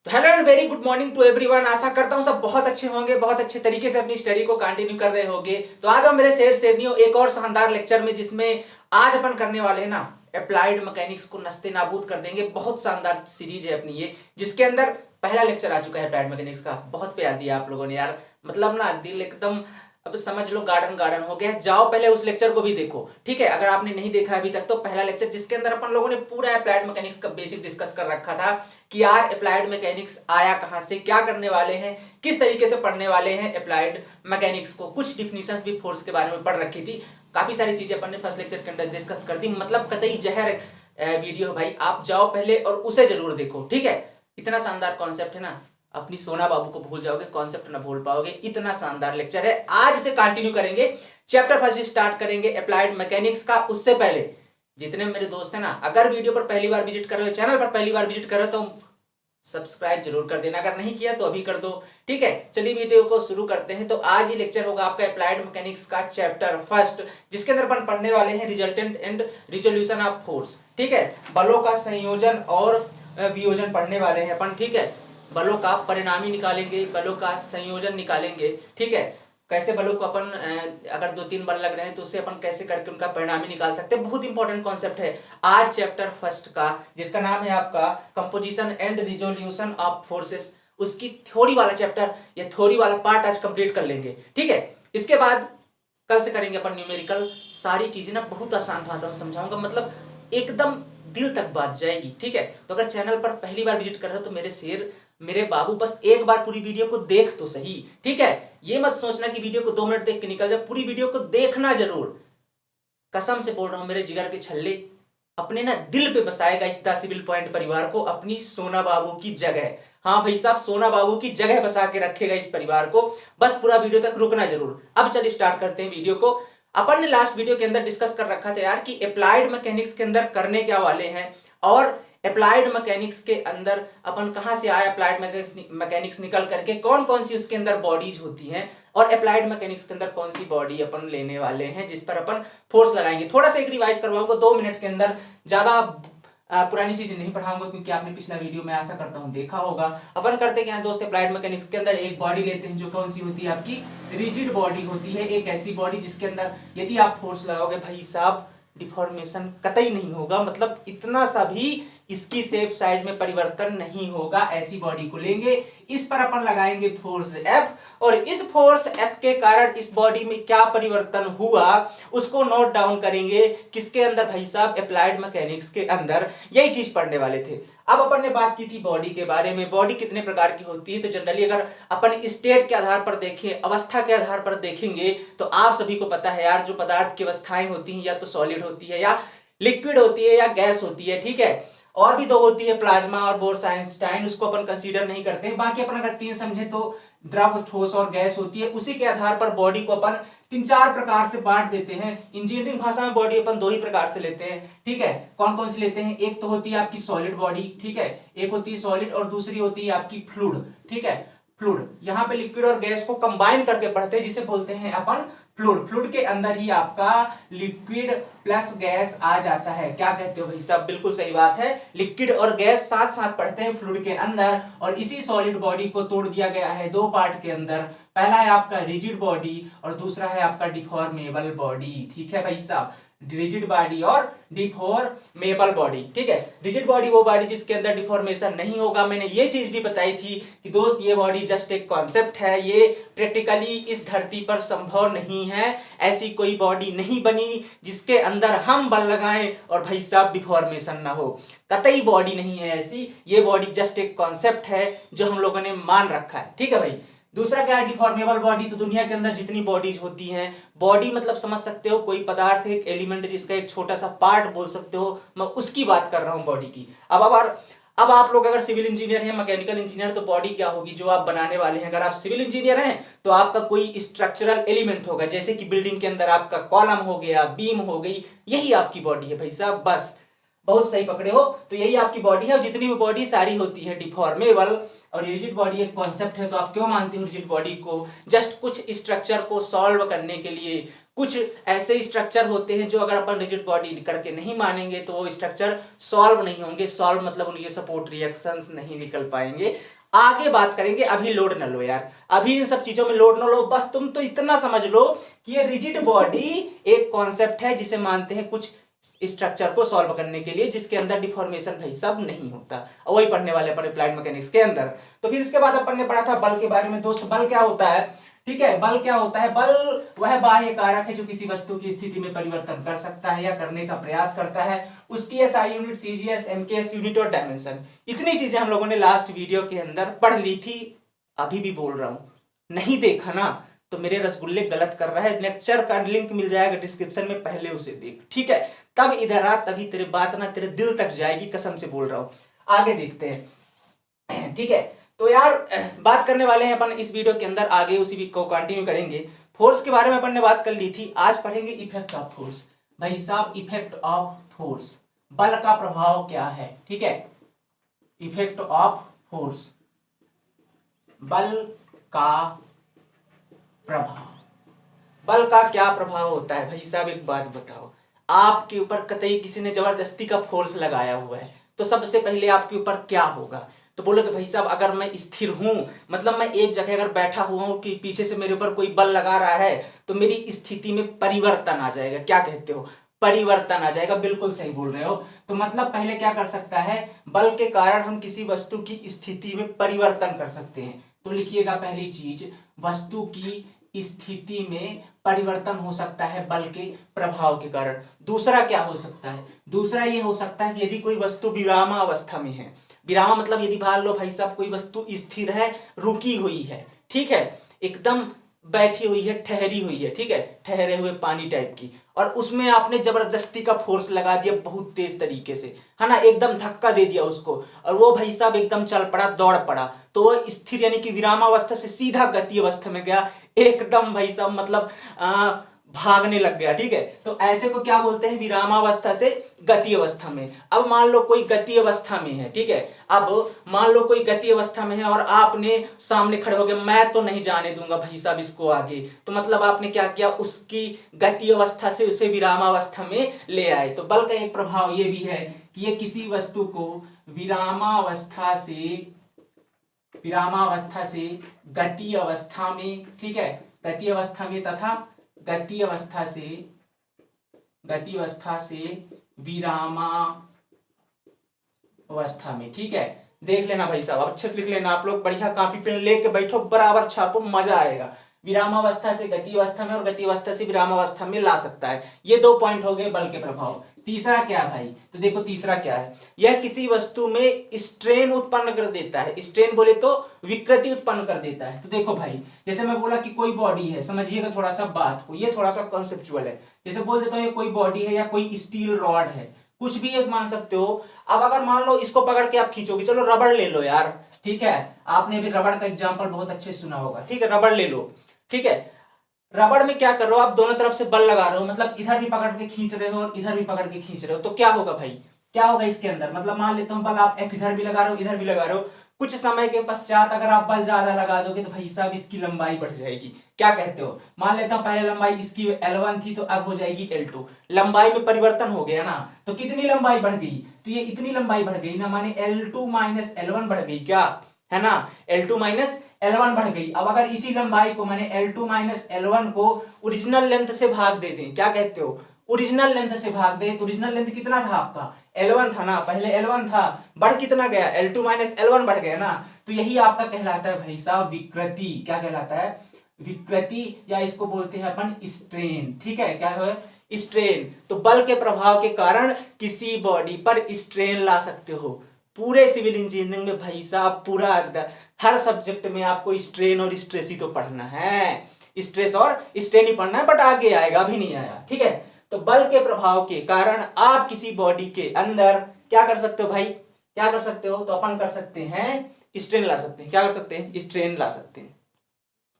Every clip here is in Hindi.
तो hello and very good morning to everyone. आशा करता हूँ सब बहुत अच्छे होंगे, बहुत अच्छे तरीके से अपनी स्टडी को कंटिन्यू कर रहे होंगे। तो आज हम मेरे शेर शेरनियों एक और शानदार लेक्चर में, जिसमें आज अपन करने वाले हैं ना अप्लाइड मैकेनिक्स को नस्ते नाबूद कर देंगे। बहुत शानदार सीरीज है अपनी ये, जिसके अंदर पहला लेक्चर आ चुका है अप्लाइड मैकेनिक्स का। बहुत प्यार दिया आप लोगों ने यार, मतलब ना दिल एकदम अब समझ लो गार्डन गार्डन हो गया। जाओ पहले उस लेक्चर को भी देखो, ठीक है। अगर आपने नहीं देखा अभी तक तो पहला लेक्चर, जिसके अंदर अपन लोगों ने पूरा अप्लाइड मैकेनिक्स का बेसिक डिस्कस कर रखा था कि यार अप्लाइड मैकेनिक्स आया कहां से, क्या करने वाले हैं, किस तरीके से पढ़ने वाले हैं अप्लाइड मैकेनिक्स को। कुछ डिफिनीशंस भी फोर्स के बारे में पढ़ रखी थी। काफी सारी चीजें अपन ने फर्स्ट लेक्चर के अंदर डिस्कस कर दी। मतलब कतई जहर वीडियो भाई, आप जाओ पहले और उसे जरूर देखो, ठीक है। इतना शानदार कॉन्सेप्ट है ना, अपनी सोना बाबू को भूल जाओगे, कॉन्सेप्ट ना भूल पाओगे। इतना शानदार लेक्चर है, आज इसे कंटिन्यू करेंगे। चैप्टर फर्स्ट स्टार्ट करेंगे अप्लाइड मैकेनिक्स का। उससे पहले जितने मेरे दोस्त हैं ना, अगर वीडियो पर पहली बार विजिट कर रहे हो, चैनल पर पहली बार विजिट कर रहे हो, तो सब्सक्राइब जरूर कर देना। अगर नहीं किया तो अभी कर दो, ठीक है। चलिए वीडियो को शुरू करते हैं। तो आज ये लेक्चर होगा आपका अप्लाइड मैकेनिक्स का चैप्टर फर्स्ट, जिसके अंदर अपन पढ़ने वाले हैं resultant and resolution of force, ठीक है। बलों का संयोजन और वियोजन पढ़ने वाले हैं अपन, ठीक है। बलों का परिणामी निकालेंगे, बलों का संयोजन निकालेंगे, ठीक है। कैसे बलों को अपन अगर दो तीन बल लग रहे हैं तो उससे अपन कैसे करके उनका परिणामी निकाल सकते हैं। बहुत इंपॉर्टेंट कॉन्सेप्ट है आज चैप्टर फर्स्ट का, जिसका नाम है आपका composition and resolution of forces. उसकी थ्योरी वाला चैप्टर या थ्योरी वाला पार्ट आज कंप्लीट कर लेंगे, ठीक है। इसके बाद कल से करेंगे अपन न्यूमेरिकल। सारी चीजें ना बहुत आसान भाषा में समझाऊंगा, मतलब एकदम दिल तक बात जाएगी, ठीक है। तो अगर चैनल पर पहली बार विजिट कर रहे हो तो मेरे शेर, मेरे बाबू, बस एक बार पूरी वीडियो को देख तो सही, ठीक है। ये मत सोचना कि वीडियो को 2 मिनट देख के निकल जाए, पूरी वीडियो को देखना जरूर। कसम से बोल रहा हूं मेरे जिगर के छल्ले, अपने ना दिल पे बसाएगा इस द सिविल पॉइंट परिवार को, अपनी सोना बाबू की जगह। हाँ भाई साहब, सोना बाबू की जगह बसा के रखेगा इस परिवार को। बस पूरा वीडियो तक रुकना जरूर। अब चलिए स्टार्ट करते हैं वीडियो को। अपन ने लास्ट वीडियो के अंदर डिस्कस कर रखा था यार कि अप्लाइड मैकेनिक्स के अंदर करने क्या वाले हैं, और अप्लाइड मैकेनिक्स के अंदर अपन कहां से आए, अप्लाइड मैकेनिक्स निकल करके कौन कौन सी उसके अंदर बॉडीज होती हैं, और अप्लाइड मैकेनिक्स के अंदर कौन सी बॉडी अपन लेने वाले हैं जिस पर अपन फोर्स लगाएंगे। थोड़ा सा एक रिवाइज करवाऊंगा 2 मिनट के अंदर, ज्यादा पुरानी चीजें नहीं पढ़ाऊंगा क्योंकि आपने पिछला वीडियो में आशा करता हूं देखा होगा। अपन करते क्या है दोस्त, अप्लाइड मैकेनिक्स के अंदर एक बॉडी लेते हैं जो कौन सी होती है आपकी रिजिड बॉडी होती है। एक ऐसी बॉडी जिसके अंदर यदि आप फोर्स लगाओगे भाई साहब डिफॉर्मेशन कतई नहीं होगा, मतलब इतना सा भी इसकी शेप साइज में परिवर्तन नहीं होगा। ऐसी बॉडी को लेंगे, इस पर अपन लगाएंगे फोर्स F, और इस फोर्स F के कारण इस बॉडी में क्या परिवर्तन हुआ उसको नोट डाउन करेंगे। किसके अंदर भाई साहब, अप्लाइड मैकेनिक्स के अंदर। यही चीज पढ़ने वाले थे। अब अपन ने बात की थी बॉडी के बारे में, बॉडी कितने प्रकार की होती है। तो जनरली अगर अपन स्टेट के आधार पर देखें, अवस्था के आधार पर देखेंगे, तो आप सभी को पता है यार, जो पदार्थ की अवस्थाएं होती हैं या तो सॉलिड होती है या लिक्विड होती है या गैस होती है, ठीक है। और भी दो होती है, प्लाज्मा और बोर्स आइंस्टाइन, उसको अपन कंसीडर नहीं करते हैं। बाकी अपन अगर तीन समझे तो द्रव, ठोस और गैस होती है। उसी के आधार पर बॉडी को अपन तीन चार प्रकार से बांट देते हैं। इंजीनियरिंग भाषा में बॉडी अपन दो ही प्रकार से लेते हैं, ठीक है। कौन कौन सी लेते हैं, एक तो होती है आपकी सॉलिड बॉडी, ठीक है। एक होती है सॉलिड और दूसरी होती है आपकी फ्लूइड, ठीक है। फ्लूइड, यहाँ पे लिक्विड और गैस को कंबाइन करके पढ़ते हैं, जिसे बोलते हैं अपन फ्लूइड। फ्लूइड के अंदर ही आपका लिक्विड प्लस गैस आ जाता है। क्या कहते हो भाई साहब, बिल्कुल सही बात है। लिक्विड और गैस साथ साथ पढ़ते हैं फ्लूइड के अंदर। और इसी सॉलिड बॉडी को तोड़ दिया गया है दो पार्ट के अंदर। पहला है आपका रिजिड बॉडी और दूसरा है आपका डिफॉर्मेबल बॉडी, ठीक है भाई साहब। रिजिड बॉडी और डिफॉर्मेबल बॉडी, ठीक है। रिजिड बॉडी वो बॉडी जिसके अंदर डिफॉर्मेशन नहीं होगा। मैंने ये चीज भी बताई थी कि दोस्त ये बॉडी जस्ट एक कॉन्सेप्ट है, ये प्रैक्टिकली इस धरती पर संभव नहीं है। ऐसी कोई बॉडी नहीं बनी जिसके अंदर हम बल लगाएं और भाई साहब डिफॉर्मेशन ना हो। कतई बॉडी नहीं है ऐसी। ये बॉडी जस्ट एक कॉन्सेप्ट है जो हम लोगों ने मान रखा है, ठीक है भाई। दूसरा क्या है, डिफॉर्मेबल बॉडी। तो दुनिया के अंदर जितनी बॉडीज होती हैं, बॉडी मतलब समझ सकते हो कोई पदार्थ, एक एलिमेंट जिसका एक छोटा सा पार्ट बोल सकते हो, मैं उसकी बात कर रहा हूं बॉडी की। अब आप लोग अगर सिविल इंजीनियर हैं, मैकेनिकल इंजीनियर, तो बॉडी क्या होगी जो आप बनाने वाले हैं। अगर आप सिविल इंजीनियर हैं तो आपका कोई स्ट्रक्चरल एलिमेंट होगा, जैसे कि बिल्डिंग के अंदर आपका कॉलम हो गया, बीम हो गई, यही आपकी बॉडी है भाई साहब। बस बहुत सही पकड़े हो, तो यही आपकी बॉडी है। और जितनी भी बॉडी सारी होती है डिफॉर्मेबल। और रिजिड बॉडी एक कॉन्सेप्ट है, तो आप क्यों मानते हो रिजिड बॉडी को, जस्ट कुछ स्ट्रक्चर को सॉल्व करने के लिए, कुछ ऐसे स्ट्रक्चर होते हैं जो अगर अपन रिजिड बॉडी करके नहीं मानेंगे तो वो स्ट्रक्चर सॉल्व नहीं होंगे। सॉल्व मतलब उनके सपोर्ट रिएक्शंस नहीं निकल पाएंगे। आगे बात करेंगे, अभी लोड न लो यार, अभी इन सब चीजों में लोड न लो। बस तुम तो इतना समझ लो कि ये रिजिड बॉडी एक कॉन्सेप्ट है जिसे मानते हैं कुछ स्ट्रक्चर को सॉल्व करने के लिए, जिसके अंदर डिफॉर्मेशन भाई सब नहीं होता, और वही पढ़ने वाले अपन अप्लाइड मैकेनिक्स के अंदर। तो फिर इसके बाद अपन ने पढ़ा था बल के बारे में। दोस्त बल क्या होता है? ठीक है, बल क्या होता है? बल वह बाह्य कारक है जो किसी वस्तु की स्थिति में परिवर्तन कर सकता है या करने का प्रयास करता है। उसकी SI unit, CGS, MKS unit और डायमेंशन, इतनी चीजें हम लोगों ने लास्ट वीडियो के अंदर पढ़ ली थी। अभी भी बोल रहा हूं, नहीं देखा ना तो मेरे रसगुल्ले गलत कर रहा है। लेक्चर का लिंक मिल जाएगा डिस्क्रिप्शन में, पहले उसे देख, ठीक है? तब इधर आ, तभी तेरे बात ना तेरे दिल तक जाएगी, कसम से बोल रहा हूं। आगे देखते हैं, ठीक है? तो यार बात करने वाले हैं अपन इस वीडियो के अंदर, आगे उसी वीक को कंटिन्यू करेंगे। फोर्स के बारे में अपन ने बात कर ली थी, आज पढ़ेंगे इफेक्ट ऑफ फोर्स। भाई साहब, इफेक्ट ऑफ फोर्स, बल का प्रभाव क्या है, ठीक है? इफेक्ट ऑफ फोर्स, बल का प्रभाव। बल का क्या प्रभाव होता है? भाई साहब एक बात बताओ, आपके ऊपर कतई किसी ने जबरदस्ती का फोर्स लगाया हुआ है तो सबसे पहले आपके ऊपर क्या होगा? तो बोलोगे भाई साहब अगर मैं स्थिर हूं, मतलब मैं एक जगह अगर बैठा हुआ हूं कि पीछे से मेरे ऊपर कोई बल लगा रहा है तो मेरी स्थिति में परिवर्तन आ जाएगा। क्या कहते हो? परिवर्तन आ जाएगा, बिल्कुल सही बोल रहे हो। तो मतलब पहले क्या कर सकता है? बल के कारण हम किसी वस्तु की स्थिति में परिवर्तन कर सकते हैं। तो लिखिएगा पहली चीज, वस्तु की स्थिति में परिवर्तन हो सकता है बल के प्रभाव के कारण। दूसरा क्या हो सकता है? दूसरा ये हो सकता है कि यदि कोई वस्तु विरामावस्था में है, विरामा मतलब यदि मान लो भाई साहब कोई वस्तु स्थिर है, रुकी हुई है, ठीक है, एकदम बैठी हुई है, ठहरी हुई है, ठीक है, ठहरे हुए पानी टाइप की, और उसमें आपने जबरदस्ती का फोर्स लगा दिया बहुत तेज तरीके से, है ना, एकदम धक्का दे दिया उसको, और वो भाई साहब एकदम चल पड़ा, दौड़ पड़ा, तो वो स्थिर यानी कि विरामावस्था से सीधा गति अवस्था में गया, एकदम भाई साहब मतलब भागने लग गया, ठीक है? तो ऐसे को क्या बोलते हैं? विरामावस्था से गति अवस्था में। अब मान लो कोई गति अवस्था में है, ठीक है, अब मान लो कोई गति अवस्था में है और आपने सामने खड़े हो गए, मैं तो नहीं जाने दूंगा भाई साहब इसको आगे, तो मतलब आपने क्या किया? उसकी गति अवस्था से उसे विरामावस्था में ले आए। तो बल का एक प्रभाव ये भी है कि ये किसी वस्तु को विरामावस्था से गति अवस्था में, ठीक है, गति अवस्था में तथा गति अवस्था से विरामावस्था में, ठीक है? देख लेना भाई साहब, अच्छे से लिख लेना आप लोग, बढ़िया कॉपी पेन लेके बैठो, बराबर छापो, मजा आएगा। विरामावस्था से गति अवस्था में और गति अवस्था से विरामावस्था में ला सकता है। ये दो पॉइंट हो गए बल के प्रभाव। तीसरा क्या भाई? तो देखो तीसरा क्या है, यह किसी वस्तु में स्ट्रेन उत्पन्न कर देता है। स्ट्रेन बोले तो विकृति उत्पन्न कर देता है। तो देखो भाई, जैसे मैं बोला कि कोई बॉडी है, समझिएगा थोड़ा सा बात को, ये थोड़ा सा कॉन्सेप्चुअल है। जैसे बोल देता हूँ ये कोई बॉडी है या कोई स्टील रॉड है, कुछ भी एक मान सकते हो। अब अगर मान लो इसको पकड़ के आप खींचोगे, चलो रबड़ ले लो यार, ठीक है, आपने भी रबड़ का एग्जांपल बहुत अच्छे से सुना होगा, ठीक है, रबड़ ले लो, ठीक है। रबड़ में क्या कर रहे हो आप? दोनों तरफ से बल लगा रहे हो, मतलब इधर भी पकड़ के खींच रहे हो और इधर भी पकड़ के खींच रहे हो, तो क्या होगा भाई? क्या होगा इसके अंदर? मतलब मान लेता हूं बल आप इधर भी लगा रहे हो, इधर भी लगा रहे हो, कुछ समय के पश्चात अगर आप बल ज्यादा लगा दोगे तो भाई साहब इसकी लंबाई बढ़ जाएगी। क्या कहते हो? मान लेता हूं पहले लंबाई इसकी L1 थी तो अब हो जाएगी L2, लंबाई में परिवर्तन हो गया ना, तो कितनी लंबाई बढ़ गई? तो ये इतनी लंबाई बढ़ गई ना, माने L2 माइनस L1 बढ़ गई, क्या है ना, L2 माइनस L1 बढ़ गई। अब अगर इसी लंबाई को मैंने L2 माइनस L1 को ओरिजिनल लेंथ से भाग दे दें, क्या कहते हो? ओरिजिनल लेंथ से भाग दे, ओरिजिनल लेंथ कितना था आपका? L1 था ना, पहले L1 था, बढ़ कितना गया? L2 माइनस L1 बढ़ गया ना, तो यही आपका कहलाता है भाई साहब विकृति। क्या कहलाता है? विकृति, या इसको बोलते हैं अपन स्ट्रेन, ठीक है, क्या है? स्ट्रेन। तो बल के प्रभाव के कारण किसी बॉडी पर स्ट्रेन ला सकते हो। पूरे सिविल इंजीनियरिंग में भाई साहब पूरा हर सब्जेक्ट में आपको स्ट्रेन और स्ट्रेस ही तो पढ़ना है, स्ट्रेस और स्ट्रेन ही पढ़ना है, बट आगे आएगा, अभी नहीं आया, ठीक है? तो बल के प्रभाव के कारण आप किसी बॉडी के अंदर क्या कर सकते हो भाई? क्या कर सकते हो? तो अपन कर सकते हैं स्ट्रेन ला सकते हैं। क्या कर सकते हैं? स्ट्रेन ला सकते हैं।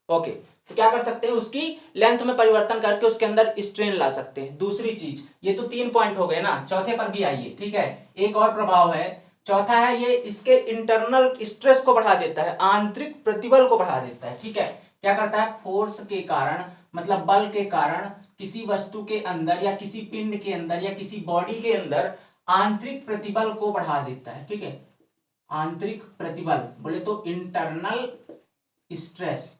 ओके, तो क्या कर सकते हैं? उसकी लेंथ में परिवर्तन करके उसके अंदर स्ट्रेन ला सकते हैं। दूसरी चीज, ये तो 3 पॉइंट हो गए ना, चौथे पर भी आइए, ठीक है, एक और प्रभाव है, चौथा है ये इसके इंटरनल स्ट्रेस को बढ़ा देता है, आंतरिक प्रतिबल को बढ़ा देता है, ठीक है। क्या करता है? फोर्स के कारण मतलब बल के कारण किसी वस्तु के अंदर या किसी पिंड के अंदर या किसी बॉडी के अंदर आंतरिक प्रतिबल को बढ़ा देता है। ठीक है, आंतरिक प्रतिबल बोले तो इंटरनल स्ट्रेस।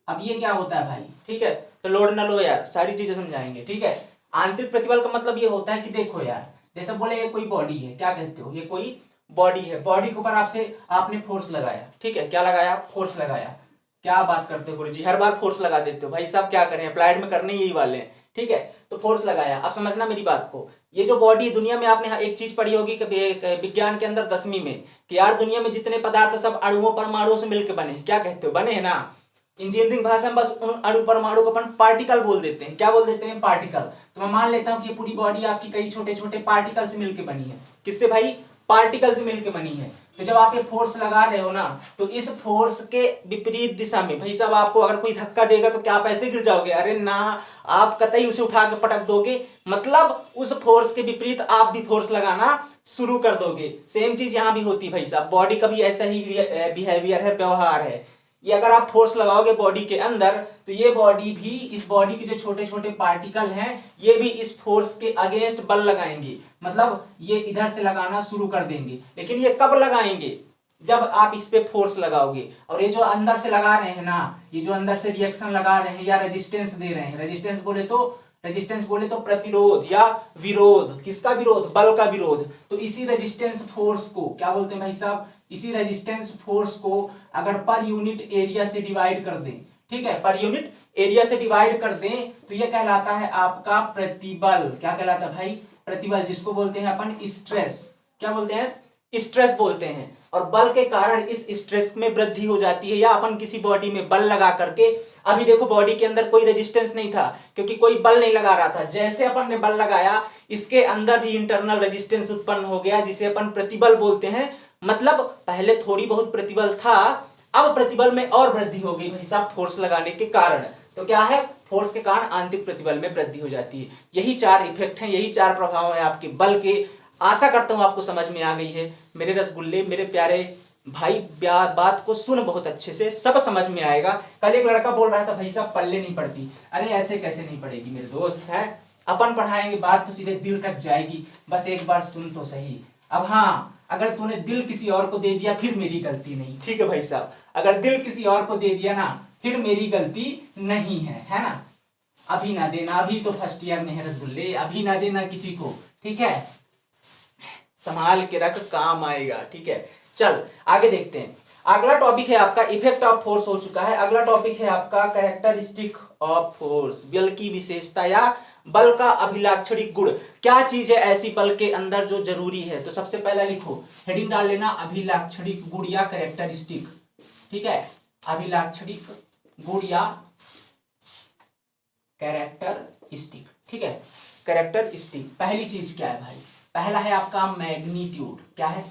अब ये क्या होता है भाई? ठीक है, तो लोड न लो यार, सारी चीजें समझाएंगे। ठीक है, आंतरिक प्रतिबल का मतलब ये होता है कि देखो यार, जैसे बोले ये कोई बॉडी है, क्या कहते हो, ये कोई बॉडी है, बॉडी के ऊपर आपने फोर्स लगाया। ठीक है, क्या लगाया? फोर्स लगाया। क्या बात करते हो गुरु जी, हर बार फोर्स लगा देते हो भाई साहब, क्या करें, अप्लाइड में करने यही वाले हैं। ठीक है, तो फोर्स लगाया। अब समझना मेरी बात को, ये जो बॉडी दुनिया में, आपने एक चीज पढ़ी होगी कि विज्ञान के अंदर 10वीं में, कि यार दुनिया में जितने पदार्थ सब अणुओं परमाणुओं से मिलकर बने, क्या कहते हो, बने हैं ना। इंजीनियरिंग भाषा में बस उन अणु परमाणु को अपन पार्टिकल बोल देते हैं। क्या बोल देते हैं? पार्टिकल। तो मैं मान लेता हूं कि ये पूरी बॉडी आपकी कई छोटे छोटे पार्टिकल से मिलकर बनी है। किससे भाई? पार्टिकल से मिलकर बनी है। तो जब आप ये फोर्स लगा रहे हो ना, तो इस फोर्स के विपरीत दिशा में भाई साहब आपको अगर कोई धक्का देगा तो क्या आप ऐसे गिर जाओगे? अरे ना, आप कतई उसे उठा के पटक दोगे। मतलब उस फोर्स के विपरीत आप भी फोर्स लगाना शुरू कर दोगे। सेम चीज यहां भी होती है भाई साहब, बॉडी का भी ऐसा ही बिहेवियर है, व्यवहार है। ये अगर आप फोर्स लगाओगे बॉडी के अंदर, तो ये बॉडी भी, इस बॉडी के जो छोटे छोटे पार्टिकल हैं, ये भी इस फोर्स के अगेंस्ट बल लगाएंगे। मतलब ये इधर से लगाना शुरू कर देंगे। लेकिन ये कब लगाएंगे? जब आप इस पे फोर्स लगाओगे। और ये जो अंदर से लगा रहे हैं ना, ये जो अंदर से रिएक्शन लगा रहे हैं या रेजिस्टेंस दे रहे हैं, रेजिस्टेंस बोले तो प्रतिरोध या विरोध। किसका विरोध? बल का विरोध। तो इसी रेजिस्टेंस फोर्स को क्या बोलते हैं भाई साहब? इसी रेजिस्टेंस फोर्स को अगर पर यूनिट एरिया से डिवाइड कर दें, ठीक है, पर यूनिट एरिया से डिवाइड कर दें, तो यह कहलाता है आपका प्रतिबल। क्या कहलाता है भाई? प्रतिबल, जिसको बोलते हैं अपन स्ट्रेस। क्या बोलते हैं? स्ट्रेस बोलते हैं। और बल के कारण इस स्ट्रेस में वृद्धि हो जाती है, या अपन किसी बॉडी में बल लगा करके, अभी देखो बॉडी के अंदर कोई रेजिस्टेंस नहीं था क्योंकि कोई बल नहीं लगा रहा था। जैसे अपन ने बल लगाया, इसके अंदर भी इंटरनल रेजिस्टेंस उत्पन्न हो गया, जिसे अपन प्रतिबल बोलते हैं। मतलब पहले थोड़ी बहुत प्रतिबल था, अब प्रतिबल में और वृद्धि हो गई भाई साहब फोर्स लगाने के कारण। तो क्या है? फोर्स के कारण आंतरिक प्रतिबल में वृद्धि हो जाती है। यही 4 इफेक्ट हैं, यही 4 प्रभाव हैं आपके बल के। आशा करता हूं आपको समझ में आ गई है मेरे रसगुल्ले, मेरे प्यारे भाई। बात को सुन बहुत अच्छे से, सब समझ में आएगा। कल एक लड़का बोल रहा था भाई साहब पल्ले नहीं पड़ती। अरे ऐसे कैसे नहीं पड़ेगी मेरे दोस्त, है अपन पढ़ाएंगे, बात तो सीधे दिल तक जाएगी। बस एक बार सुन तो सही। अब हाँ, अगर तूने दिल किसी और को दे दिया फिर मेरी गलती नहीं। ठीक है भाई साहब, अगर दिल किसी और को दे दिया ना, फिर मेरी गलती नहीं है ना। अभी ना देना, अभी तो फर्स्ट ईयर में है रसगुल्ले, अभी ना देना किसी को, ठीक है, संभाल के रख, काम आएगा। ठीक है, चल आगे देखते हैं। अगला टॉपिक है आपका इफेक्ट ऑफ फोर्स हो चुका है। अगला टॉपिक है आपका कैरेक्टरिस्टिक ऑफ फोर्स, बल की विशेषता या बल का अभिलाक्षणिक गुण। क्या चीज है ऐसी बल के अंदर जो जरूरी है? तो सबसे पहला लिखो, हेडिंग डाल लेना, अभिलाक्षणिक गुण या कैरेक्टरिस्टिक। ठीक है, अभिलाक्षणिक गुण या कैरेक्टरिस्टिक। ठीक है, कैरेक्टरिस्टिक। पहली चीज क्या है भाई? पहला है आपका मैग्नीट्यूड। क्या है?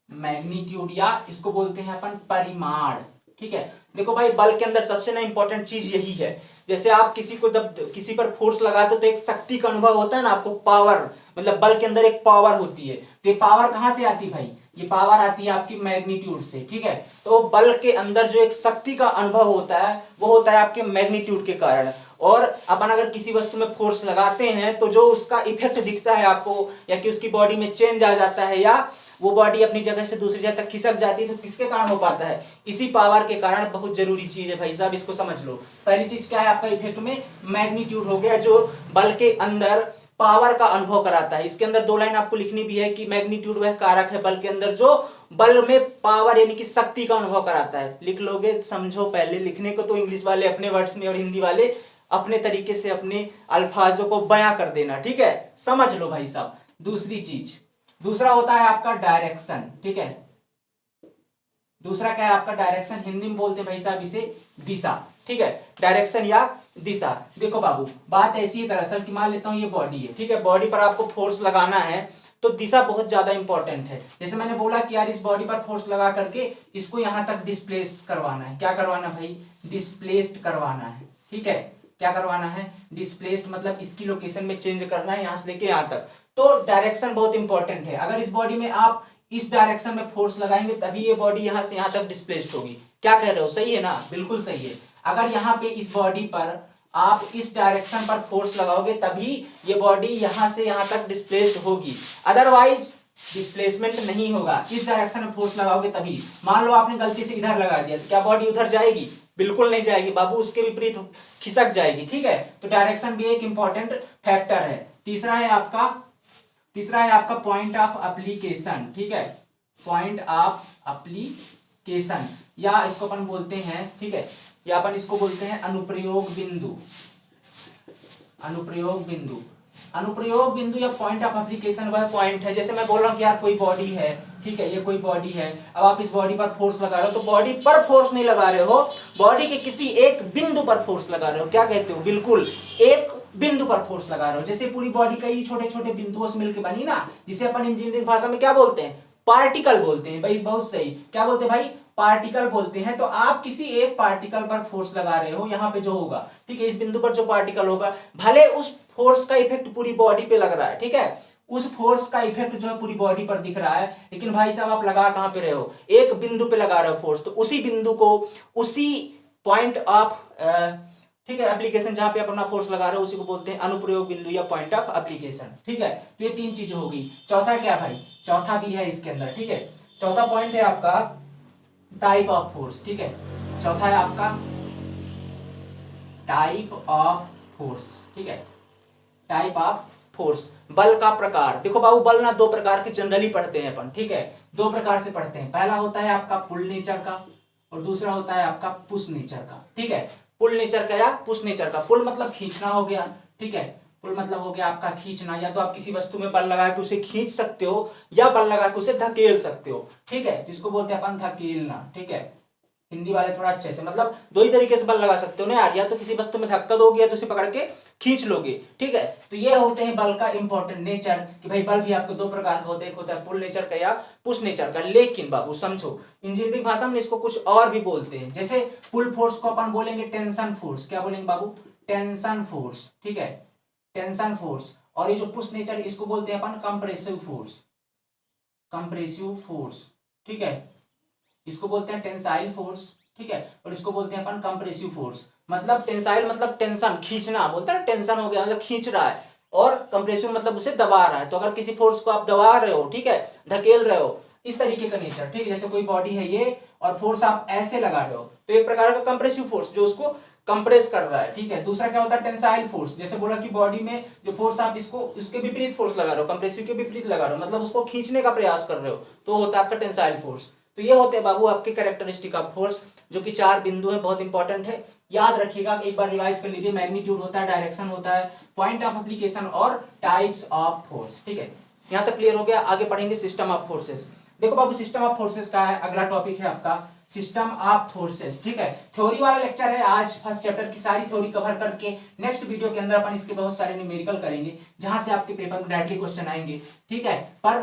मैग्नीट्यूड, या इसको बोलते हैं अपन परिमाण। ठीक है, देखो भाई बल के अंदर सबसे ना इंपॉर्टेंट चीज यही है। जैसे आप किसी को जब किसी पर फोर्स लगाते हो तो एक शक्ति का अनुभव होता है ना आपको, पावर, मतलब बल के अंदर एक पावर होती है। तो ये पावर कहां से आती है भाई? ये पावर आती है आपकी मैग्नीट्यूड से। ठीक है, तो बल के अंदर जो एक शक्ति का अनुभव होता है वो होता है आपके मैग्नीट्यूड के कारण। और अपन अगर किसी वस्तु में फोर्स लगाते हैं तो जो उसका इफेक्ट दिखता है आपको, या कि उसकी बॉडी में चेंज आ जाता है, या वो बॉडी अपनी जगह से दूसरी जगह तक खिसक जाती है, तो किसके कारण हो पाता है? इसी पावर के कारण। बहुत जरूरी चीज है भाई साहब, इसको समझ लो। पहली चीज क्या है आपका इफेक्ट में? मैग्नीट्यूड हो गया, जो बल के अंदर पावर का अनुभव कराता है। इसके अंदर 2 लाइन आपको लिखनी भी है कि मैग्नीट्यूड वह कारक है बल के अंदर जो बल में पावर यानी कि शक्ति का अनुभव कराता है। लिख लोगे, समझो। पहले लिखने को तो इंग्लिश वाले अपने वर्ड्स में और हिंदी वाले अपने तरीके से अपने अल्फाजों को बयां कर देना। ठीक है, समझ लो भाई साहब। दूसरी चीज, दूसरा होता है आपका डायरेक्शन। ठीक है, दूसरा क्या है आपका? डायरेक्शन। हिंदी में बोलते हैं भाई साहब इसे दिशा। ठीक है, डायरेक्शन या दिशा। देखो बाबू, बात ऐसी है दरअसल कि मान लेता हूं ये बॉडी है। ठीक है, बॉडी पर आपको फोर्स लगाना है तो दिशा बहुत ज्यादा इंपॉर्टेंट है। जैसे मैंने बोला कि यार इस बॉडी पर फोर्स लगा करके इसको यहां तक डिस्प्लेस करवाना है। क्या करवाना भाई? डिस्प्लेस्ड करवाना है। ठीक है, क्या करवाना है? डिस्प्लेस्ड, मतलब इसकी लोकेशन में चेंज करना है यहां से लेके यहां तक। तो डायरेक्शन बहुत इंपॉर्टेंट है। अगर इस बॉडी में आप इस डायरेक्शन में फोर्स लगाएंगे तभी ये बॉडी यहां से यहां तक डिस्प्लेस्ड होगी। क्या कह रहे हो? सही है ना? बिल्कुल सही है। अगर यहाँ पे इस बॉडी पर आप इस डायरेक्शन पर फोर्स लगाओगे तभी ये बॉडी यहां से यहां तक डिस्प्लेस्ड होगी, अदरवाइज डिस्प्लेसमेंट नहीं होगा। इस डायरेक्शन में फोर्स लगाओगे तभी। मान लो आपने गलती से इधर लगा दिया तो क्या बॉडी उधर जाएगी? बिल्कुल नहीं जाएगी बाबू, उसके विपरीत खिसक जाएगी। ठीक है, तो डायरेक्शन भी एक इंपॉर्टेंट फैक्टर है। तीसरा है आपका पॉइंट ऑफ एप्लीकेशन। ठीक है, पॉइंट ऑफ एप्लीकेशन, या इसको अपन बोलते हैं, ठीक है, या अपन इसको बोलते हैं अनुप्रयोग बिंदु। अनुप्रयोग बिंदु, अनुप्रयोग बिंदु या पॉइंट ऑफ एप्लीकेशन वह पॉइंट है, जैसे मैं बोल रहा हूँ कि यार कोई बॉडी है, ठीक है, ये कोई बॉडी है, अब आप इस बॉडी पर फोर्स लगा रहे हो, तो बॉडी पर फोर्स नहीं लगा रहे हो, बॉडी के किसी एक बिंदु पर फोर्स लगा रहे हो। क्या कहते हो? बिल्कुल एक बिंदु पर फोर्स लगा रहे हो। जैसे पूरी बॉडी कई छोटे छोटे बिंदुओं से मिलकर बनी ना, जिसे अपन इंजीनियरिंग भाषा में क्या बोलते हैं? पार्टिकल बोलते हैं भाई। बहुत सही, क्या बोलते हैं भाई? पार्टिकल बोलते हैं। तो आप किसी एक पार्टिकल पर फोर्स लगा रहे हो, यहां पे जो होगा, ठीक है, इस बिंदु पर जो पार्टिकल होगा, भले उस फोर्स का इफेक्ट पूरी बॉडी पे लग रहा है, ठीक है, उस फोर्स का इफेक्ट जो है पूरी बॉडी पर दिख रहा है, लेकिन भाई साहब आप लगा कहां पे रहे हो? एक बिंदु पे लगा रहे हो फोर्स। तो उसी बिंदु को, उसी पॉइंट ऑफ, ठीक है, एप्लीकेशन जहां पे अपना फोर्स लगा रहे हो, उसी को बोलते हैं अनुप्रयोग बिंदु या पॉइंट ऑफ एप्लीकेशन। ठीक है, तो ये तीन चीजें हो गई। चौथा क्या भाई? चौथा भी है इसके अंदर। ठीक है, चौथा पॉइंट है आपका टाइप ऑफ फोर्स। ठीक है, चौथा है आपका टाइप ऑफ फोर्स। ठीक है, टाइप ऑफ फोर्स, बल का प्रकार। देखो बाबू, बल ना दो प्रकार के जनरली पढ़ते हैं अपन। ठीक है, दो प्रकार से पढ़ते हैं। पहला होता है आपका पुल नेचर का, और दूसरा होता है आपका पुश नेचर का। ठीक है, पुल नेचर का या पुश नेचर का। पुल मतलब खींचना हो गया, ठीक है, पुल मतलब हो गया आपका खींचना, या तो आप किसी वस्तु में बल लगा के उसे खींच सकते हो, या बल लगा के उसे धकेल सकते हो। ठीक है, जिसको बोलते हैं अपन धकेलना। ठीक है, हिंदी वाले थोड़ा अच्छे से, मतलब दो ही तरीके से बल लगा सकते हो ना यार, या तो किसी वस्तु में धक्का दोगे या तो उसे पकड़ के खींच लोगे। ठीक है, तो ये होते हैं बल का इंपॉर्टेंट नेचर, कि भाई बल भी आपके दो प्रकार का होता है, एक होता है पुल नेचर का या पुश नेचर का। लेकिन बाबू समझो, इंजीनियरिंग भाषा में इसको कुछ और भी बोलते हैं। जैसे पुल फोर्स को अपन बोलेंगे टेंशन फोर्स। क्या बोलेंगे बाबू? Tension force. ठीक है, टेंशन फोर्स। और ये जो पुश नेचर, इसको बोलते हैं अपन कंप्रेसिव फोर्स। कंप्रेसिव फोर्स, ठीक है, इसको बोलते हैं टेंसाइल फोर्स। ठीक है, और इसको बोलते हैं अपन कंप्रेसिव फोर्स। मतलब टेंसाइल मतलब टेंशन, खींचना, बोलते हैं ना, टेंशन हो गया मतलब खींच रहा है, और कंप्रेसिव मतलब उसे दबा रहा है। तो अगर किसी फोर्स को आप दबा रहे हो, ठीक है, धकेल रहे हो, इस तरीके का नेचर। ठीक है, जैसे कोई बॉडी है ये, और फोर्स आप ऐसे लगा रहे हो, तो एक प्रकार का कंप्रेसिव फोर्स जो उसको कंप्रेस कर रहा है। ठीक है, दूसरा क्या होता है? Tensile force. जैसे बोला कि बॉडी में जो फोर्स आप इसको, इसके विपरीत फोर्स लगा रहे हो, कंप्रेसिव के विपरीत लगा रहे हो, मतलब उसको खींचने का प्रयास कर रहे हो, तो होता है आपका टेंसाइल फोर्स। तो ये होते हैं बाबू आपके कैरेक्टरिस्टिक ऑफ फोर्स, जो कि चार बिंदु है, बहुत इंपॉर्टेंट है, याद रखिएगा। एक बार रिवाइज कर लीजिए। मैग्नीट्यूड होता है, डायरेक्शन होता है, पॉइंट ऑफ एप्लीकेशन और टाइप्स ऑफ फोर्स। ठीक है, यहां तक क्लियर हो गया। आगे पढ़ेंगे सिस्टम ऑफ फोर्सेस। देखो बाबू, सिस्टम ऑफ फोर्सेस का है अगला टॉपिक है आपका सिस्टम ऑफ फोर्सेस। ठीक है, थ्योरी वाला लेक्चर है आज। फर्स्ट चैप्टर की सारी थ्योरी कवर करके नेक्स्ट वीडियो के अंदर अपन इसके बहुत सारे न्यूमेरिकल करेंगे, जहां से आपके पेपर में डायरेक्टली क्वेश्चन आएंगे। ठीक है, पर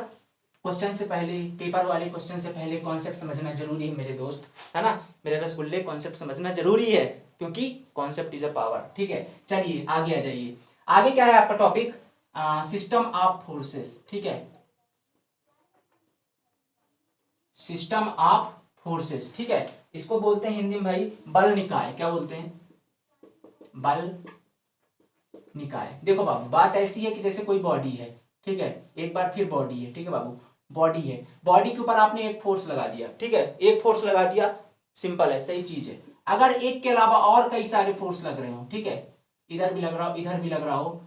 क्वेश्चन से पहले, पेपर वाले क्वेश्चन से पहले कॉन्सेप्ट समझना जरूरी है मेरे दोस्त, है ना मेरे रसगुल्ले। कॉन्सेप्ट समझना जरूरी है, क्योंकि कॉन्सेप्ट इज अ पावर। ठीक है, चलिए आगे आ जाइए। आगे क्या है आपका टॉपिक? System of forces. ठीक है, सिस्टम ऑफ फोर्सेस। ठीक है, इसको बोलते हैं हिंदी में भाई बल निकाय। क्या बोलते हैं? बल निकाय। देखो बाबू, बात ऐसी है कि जैसे कोई बॉडी है, ठीक है, एक बार फिर बॉडी है, ठीक है बाबू, बॉडी है, बॉडी के ऊपर आपने एक फोर्स लगा दिया। ठीक है, एक फोर्स लगा दिया, सिंपल है, सही चीज है। अगर एक के अलावा और कई सारे फोर्स लग रहे हो, ठीक है, इधर भी लग रहा हो, इधर भी लग रहा हो,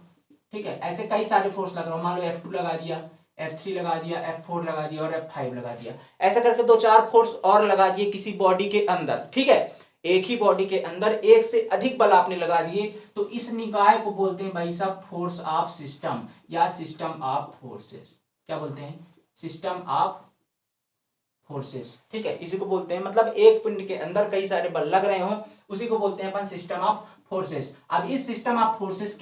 ठीक है, ऐसे कई सारे फोर्स लग रहा हो, मान लो F2 लगा दिया, F3 लगा दिया, F4 लगा दिया और F5 लगा दिया, ऐसा करके दो चार फोर्स और लगा दिए किसी बॉडी के अंदर। ठीक है, एक ही बॉडी के अंदर एक से अधिक बल आपने लगा दिए, तो इस निकाय को बोलते हैं भाई साहब फोर्स ऑफ सिस्टम या सिस्टम ऑफ फोर्सेस। क्या बोलते हैं? System of forces. ठीक है, इसी को बोलते हैं, मतलब एक पिंड के अंदर कई सारे बल लग रहे हो, उसी को बोलते हैं अपन सिस्टम ऑफ फोर्सेस। अब इस सिस्टम ऑफ फोर्सेस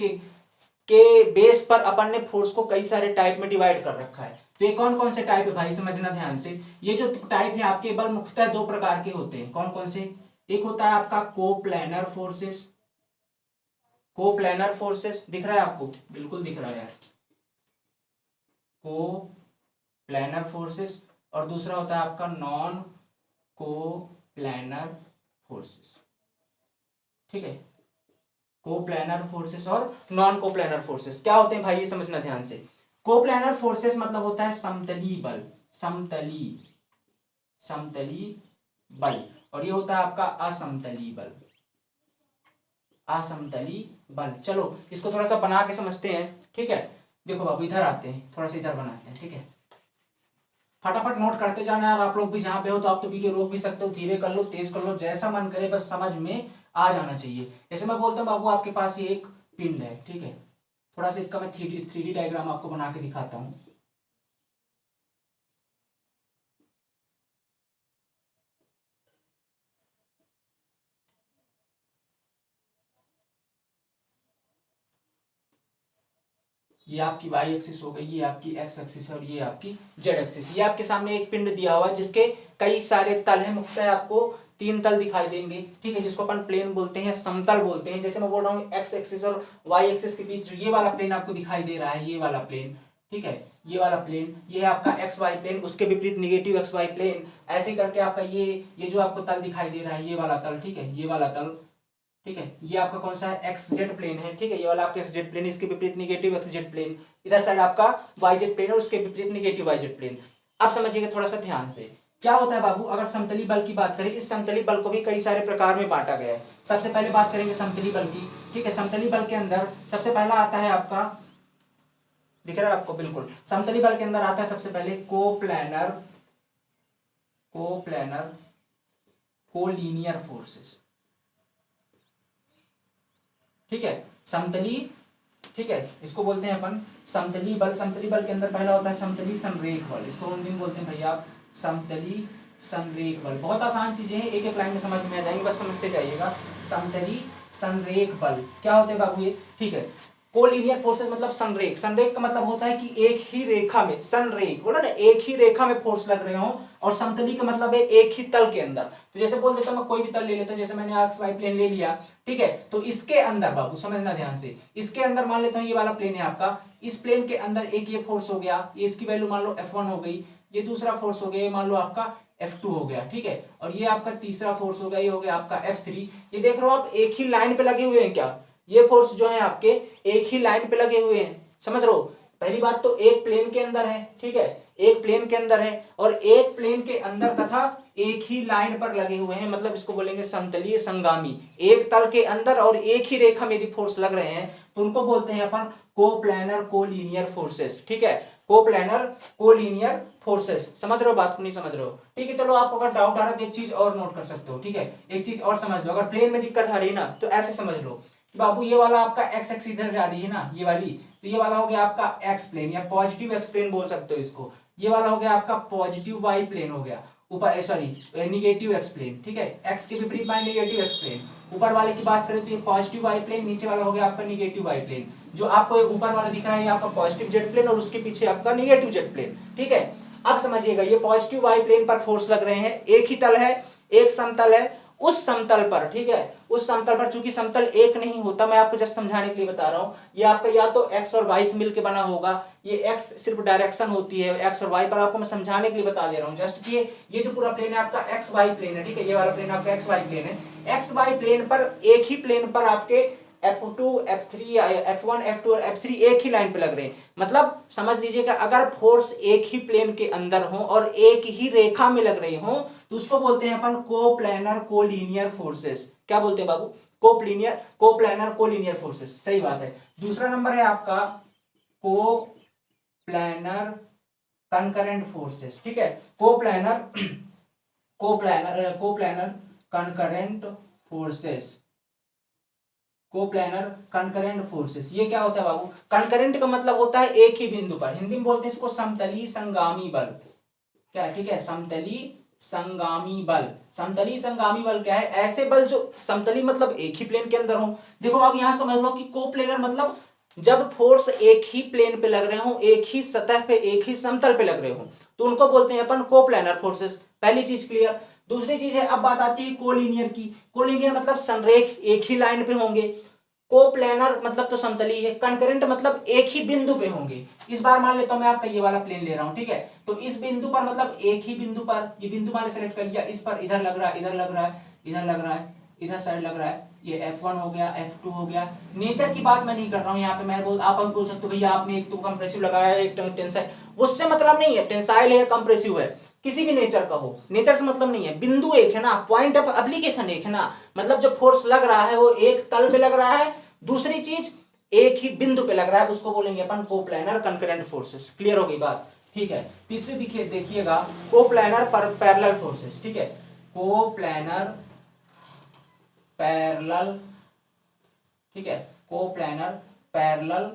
के बेस पर अपन ने फोर्स को कई सारे टाइप में डिवाइड कर रखा है। तो ये कौन कौन से टाइप है भाई, समझना ध्यान से। ये जो टाइप है आपके बल मुख्यतः दो प्रकार के होते हैं। कौन कौन से? एक होता है आपका कोप्लैनर फोर्सेस। कोप्लैनर फोर्सेस दिख रहा है आपको? बिल्कुल दिख रहा है यार, कोप्लैनर फोर्सेस। और दूसरा होता है आपका नॉन कोप्लैनर फोर्सेस। ठीक है। कोप्लानर फोर्सेस और नॉन कोप्लानर फोर्सेस क्या होते हैं भाई, ये समझना ध्यान से। कोप्लानर फोर्सेस मतलब होता है समतली बल, समतली बल, और ये होता है आपका असमतली बल, असमतली बल। चलो इसको थोड़ा सा बना के समझते हैं, ठीक है। देखो बाबू इधर आते हैं, थोड़ा सा इधर बनाते हैं, ठीक है। फटाफट नोट करते जाना यार, आप लोग भी जहां पे हो तो आप तो वीडियो रोक भी सकते हो, धीरे कर लो, तेज कर लो, जैसा मन करे, बस समझ में आ जाना चाहिए। जैसे मैं बोलता हूँ बाबू आपके पास ये एक पिंड है, ठीक है। थोड़ा सा इसका मैं थ्री डी डायग्राम आपको बना के दिखाता हूँ। ये आपकी वाई एक्सिस हो गई, ये आपकी एक्स एक्सिस है, और ये आपकी जेड एक्सिस। ये आपके सामने एक पिंड दिया हुआ है जिसके कई सारे तल हैं, मुख्यतः आपको 3 तल दिखाई देंगे, ठीक है, जिसको अपन प्लेन बोलते हैं, समतल बोलते हैं। जैसे मैं बोल रहा हूँ एक्स एक्सिस और वाई एक्सिस के बीच जो ये वाला प्लेन आपको दिखाई दे रहा है, ये वाला प्लेन, ठीक है, ये वाला प्लेन, ये है आपका एक्स वाई प्लेन, उसके विपरीत निगेटिव एक्स वाई प्लेन, ऐसे करके आपका ये जो आपको तल दिखाई दे रहा है, ये वाला तल, ठीक है, ये वाला तल, ठीक है, ये आपका कौन सा है, एक्स जेड प्लेन है, ठीक है, ये वाला आपका एक्स जेड प्लेन, इसके विपरीत निगेटिव एक्स जेड प्लेन, इधर साइड आपका वाई जेड प्लेन और उसके विपरीत निगेटिव वाई जेड प्लेन। अब समझिएगा थोड़ा सा ध्यान से, क्या होता है बाबू, अगर समतली बल की बात करें, इस समतली बल को भी कई सारे प्रकार में बांटा गया है। सबसे पहले बात करेंगे समतली बल की, ठीक है। समतली बल के अंदर सबसे पहला आता है आपका, दिख रहा है आपको, बिल्कुल, समतली बल के अंदर आता है सबसे पहले कोप्लैनर कोलीनियर फोर्सेस, ठीक है, समतली, ठीक है, इसको बोलते हैं अपन समतली बल। समतली बल के अंदर पहला होता है समतली संरेख बल, इसको हिंदी में बोलते हैं भैया आप समतली संरेख बल। बहुत आसान चीजें हैं, एक एक लाइन में समझ में आ जाएंगी, बस समझते जाइएगा। समतली संरेख बल क्या होते हैं बाबू ये, ठीक है। कोलिनियर फोर्सेस मतलब संरेख, संरेख का मतलब होता है कि एक ही रेखा में, संरेख बोला ना, एक ही रेखा में फोर्स लग रहे हो, और समतली का मतलब है एक ही तल के अंदर। तो जैसे बोल देता हूं, मैं कोई भी तल ले लेता हूं, जैसे मैंने एक्स वाई प्लेन ले लिया, ठीक है, तो इसके अंदर बाबू समझना ध्यान से, इसके अंदर मान लेता हूं ये वाला प्लेन है आपका, इस प्लेन के अंदर एक ये फोर्स हो गया, ये इसकी वैल्यू मान लो F1 हो गई, ये दूसरा फोर्स हो गया, ये मान लो आपका F2 हो गया, ठीक है, और ये आपका तीसरा फोर्स हो गया, ये हो गया आपका F3। ये देख रहे हो आप, एक ही लाइन पे लगे हुए हैं क्या, ये फोर्स जो है आपके एक ही लाइन पे लगे हुए हैं, समझ रहे हो। पहली बात तो एक प्लेन के अंदर है, ठीक है, एक प्लेन के अंदर है, और एक प्लेन के अंदर तथा एक ही लाइन पर लगे हुए हैं, मतलब इसको बोलेंगे समतलीय संगामी। एक तल के अंदर और एक ही रेखा में यदि फोर्स लग रहे हैं तो उनको बोलते हैं अपन कोप्लैनर कोलिनियर फोर्सेस, ठीक है, कोप्लैनर कोलिनियर फोर्सेस। समझ रहे हो बात को, नहीं समझ रहे हो, ठीक है। चलो आपको अगर डाउट आ रहा है तो एक चीज और नोट कर सकते हो, ठीक है, एक चीज और समझ लो, अगर प्लेन में दिक्कत आ रही है ना तो ऐसे समझ लो कि बाबू ये वाला आपका एक्स एक्स इधर जा रही है ना, ये वाली, तो ये वाला हो गया आपका एक्स प्लेन या पॉजिटिव एक्स प्लेन बोल सकते हो इसको। ये वाला हो गया आपका पॉजिटिव वाई प्लेन हो गया, ऊपर सॉरी निगेटिव एक्स प्लेन, ठीक है, एक्स के विपरीत बाय निगेटिव एक्स प्लेन। ऊपर वाले की बात करें तो ये पॉजिटिव वाई प्लेन, नीचे वाला हो गया आपका निगेटिव वाई प्लेन। जो आपको ऊपर वाला दिख रहा है ये आपका पॉजिटिव जेड प्लेन और उसके पीछे आपका निगेटिव जेड प्लेन, ठीक है। अब समझिएगा, ये पॉजिटिव वाई प्लेन पर फोर्स लग रहे हैं, एक ही तल है, एक समतल है, उस समतल पर, ठीक है, उस समतल पर, चूंकि समतल एक नहीं होता, मैं आपको जस्ट समझाने के लिए बता रहा हूं, ये आपका या तो एक्स और वाई से मिलकर बना होगा, ये एक्स सिर्फ डायरेक्शन होती है, एक्स और वाई पर आपको मैं समझाने के लिए बता दे रहा हूं जस्ट कि ये जो पूरा प्लेन है आपका एक्स वाई प्लेन है, ठीक है, ये वाला प्लेन आपका एक्स वाई प्लेन है। एक्स वाई प्लेन पर, एक ही प्लेन पर आपके F2 F3 F1 F2 और F3 एक ही लाइन पे लग रहे हैं, मतलब समझ लीजिएगा अगर फोर्स एक ही प्लेन के अंदर हो और एक ही रेखा में लग रही हो तो उसको बोलते हैं अपन कोप्लैनर कोलिनियर फोर्सेस। क्या बोलते हैं बाबू, कोप्लैनर कोलिनियर फोर्सेस, सही बात है। दूसरा नंबर है आपका कोप्लैनर कंकरेंट फोर्सेस, ठीक है, coplanar coplanar concurrent forces, coplanar concurrent forces. ये क्या होता है बाबू, कंकरेंट का मतलब होता है एक ही बिंदु पर, हिंदी में बोलते हैं इसको समतली संगामी बल, क्या, ठीक है, समतली संगामी बल। समतली संगामी बल क्या है, ऐसे बल जो समतली मतलब एक ही प्लेन के अंदर हो। देखो अब यहां समझ लो कि कोप्लेनर मतलब जब फोर्स एक ही प्लेन पे लग रहे हो, एक ही सतह पे, एक ही समतल पे लग रहे हो, तो उनको बोलते हैं अपन कोप्लैनर फोर्सेस। पहली चीज क्लियर। दूसरी चीज है, अब बात आती है कोलिनियर की। कोलिनियर मतलब संरेख, एक ही लाइन पे होंगे। कोप्लैनर मतलब तो समतली है। कंकरेंट मतलब एक ही बिंदु पे होंगे। इस बार मान लेता हूं मैं आपका ये वाला प्लेन ले रहा हूं, ठीक है, तो इस बिंदु पर मतलब एक ही बिंदु पर, ये बिंदु मैंने सेलेक्ट कर लिया, इस पर इधर लग रहा है, इधर लग रहा है, इधर लग रहा है, इधर साइड लग रहा है, ये F1 हो गया, F2 हो गया। नेचर की बात मैं नहीं कर रहा हूँ यहाँ पे, मैं आप हम बोल सकते हो भैया आपने एक तो कंप्रेसिव लगाया है, एक टेंसाइल, उससे मतलब नहीं है टेंसाइल है या कंप्रेसिव है, किसी भी नेचर का हो, नेचर से मतलब नहीं है, बिंदु एक है ना, पॉइंट ऑफ एप्लीकेशन एक है ना, मतलब जो फोर्स लग रहा है वो एक तल पे लग रहा है, दूसरी चीज एक ही बिंदु पे लग रहा है, उसको बोलेंगे अपन कोप्लानर कंकरेंट फोर्सेस। क्लियर हो गई बात, ठीक है। तीसरी देखिएगा कोप्लानर पैरेलल फोर्सेस, ठीक है, कोप्लानर पैरेलल, ठीक है, कोप्लानर पैरेलल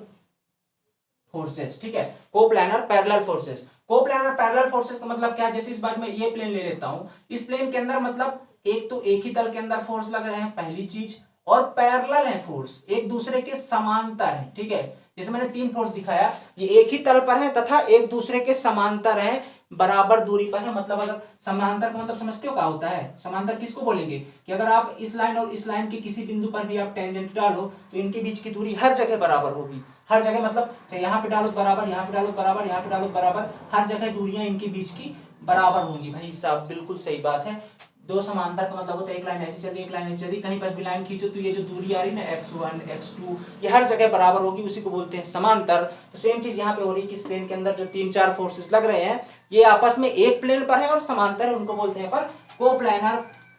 फोर्सेस, ठीक है, coplanar parallel forces. Coplanar parallel forces का मतलब क्या है, जैसे इस बार मैं ये प्लेन ले लेता हूं, इस प्लेन के अंदर मतलब एक तो एक ही तल के अंदर फोर्स लग रहे हैं, पहली चीज, और पैरेलल है फोर्स, एक दूसरे के समांतर है, ठीक है, जैसे मैंने तीन फोर्स दिखाया, ये एक ही तल पर है तथा एक दूसरे के समांतर है, बराबर दूरी पर है। मतलब अगर समांतर का मतलब समझते हो क्या होता है, समांतर किसको बोलेंगे कि अगर आप इस लाइन और इस लाइन के किसी बिंदु पर भी आप टेंजेंट डालो तो इनके बीच की दूरी हर जगह बराबर होगी, हर जगह, मतलब चाहे यहाँ पे डालो बराबर, यहाँ पे डालो बराबर, यहाँ पे डालो बराबर, हर जगह दूरियां इनके बीच की बराबर होंगी। भाई साहब बिल्कुल सही बात है, दो समांतर का मतलब होता है एक लाइन ऐसी चल रही, एक लाइन ऐसी चल रही, कहीं पर भी लाइन खींचो तो ये जो दूरी आ रही ना x1 x2 ये हर जगह बराबर होगी, उसी को बोलते हैं समांतर। तो सेम चीज यहाँ पे हो रही है कि इस प्लेन के अंदर जो तीन चार फोर्सेस लग रहे हैं ये आपस में एक प्लेन पर है और समांतर है, उनको बोलते हैं पर कोप्लानर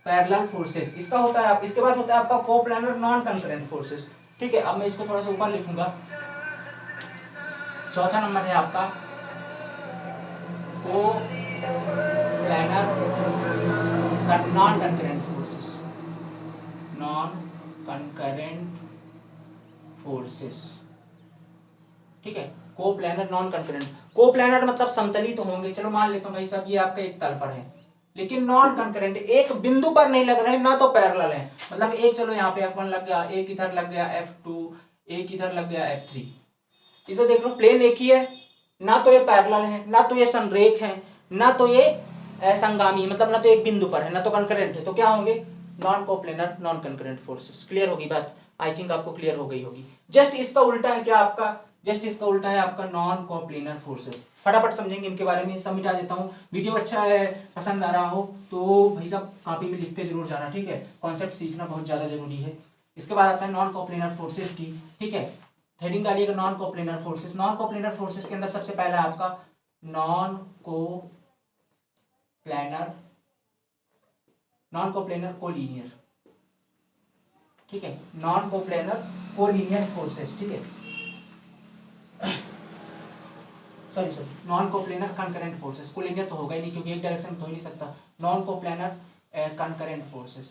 पैरेलल फोर्सेस। इसका होता है, इसके बाद होता है आपका कोप्लानर नॉन कंकरेंट फोर्सेस, ठीक है। अब मैं इसको थोड़ा सा ऊपर लिखूंगा, चौथा नंबर है आपका coplanar non concurrent forces, non concurrent forces, ठीक है, कोप्लानर नॉन कंकरेंट। कोप्लानर मतलब समतली तो होंगे, चलो मान लेता हूं भाई साहब ये आपका एक तल पर है, लेकिन नॉन कंकरेंट, एक बिंदु पर नहीं लग रहे हैं, ना तो पैरेलल है, मतलब एक चलो यहाँ पे F1 लग गया, एक इधर लग गया F2, एक इधर लग गया F3, इसे देख लो प्लेन एक ही है, ना तो ये पैरेलल है, ना तो ये संरेख है, ना तो ये संगामी, मतलब ना तो एक बिंदु पर है, ना तो कंकरेंट है, तो क्या होंगे non coplanar non concurrent forces. Clear होगी बात, आई थिंक आपको क्लियर हो गई होगी। जस्ट इसका उल्टा है क्या आपका, जस्ट इसका उल्टा है आपका नॉन कोप्लेनर फोर्सेस। फटाफट समझेंगे इनके बारे में, सब मिटा देता हूँ। वीडियो अच्छा है, पसंद आ रहा हो तो भाई साहब कॉपी में लिखते जरूर जाना, ठीक है, कॉन्सेप्ट सीखना बहुत ज्यादा जरूरी है। इसके बाद आता है नॉन कोप्लेनर फोर्सेस की, ठीक है, हेडिंग डालिएगा non coplanar forces. Non coplanar forces के अंदर सबसे पहला है आपका नॉन कोप्लेनर कोलीनियर, ठीक है, नॉन कोप्लेनर कोलीनियर फोर्सेस, ठीक है, sorry non coplanar concurrent forces, collinear तो होगा ही नहीं क्योंकि एक डायरेक्शन तो हो ही नहीं सकता, non coplanar concurrent forces,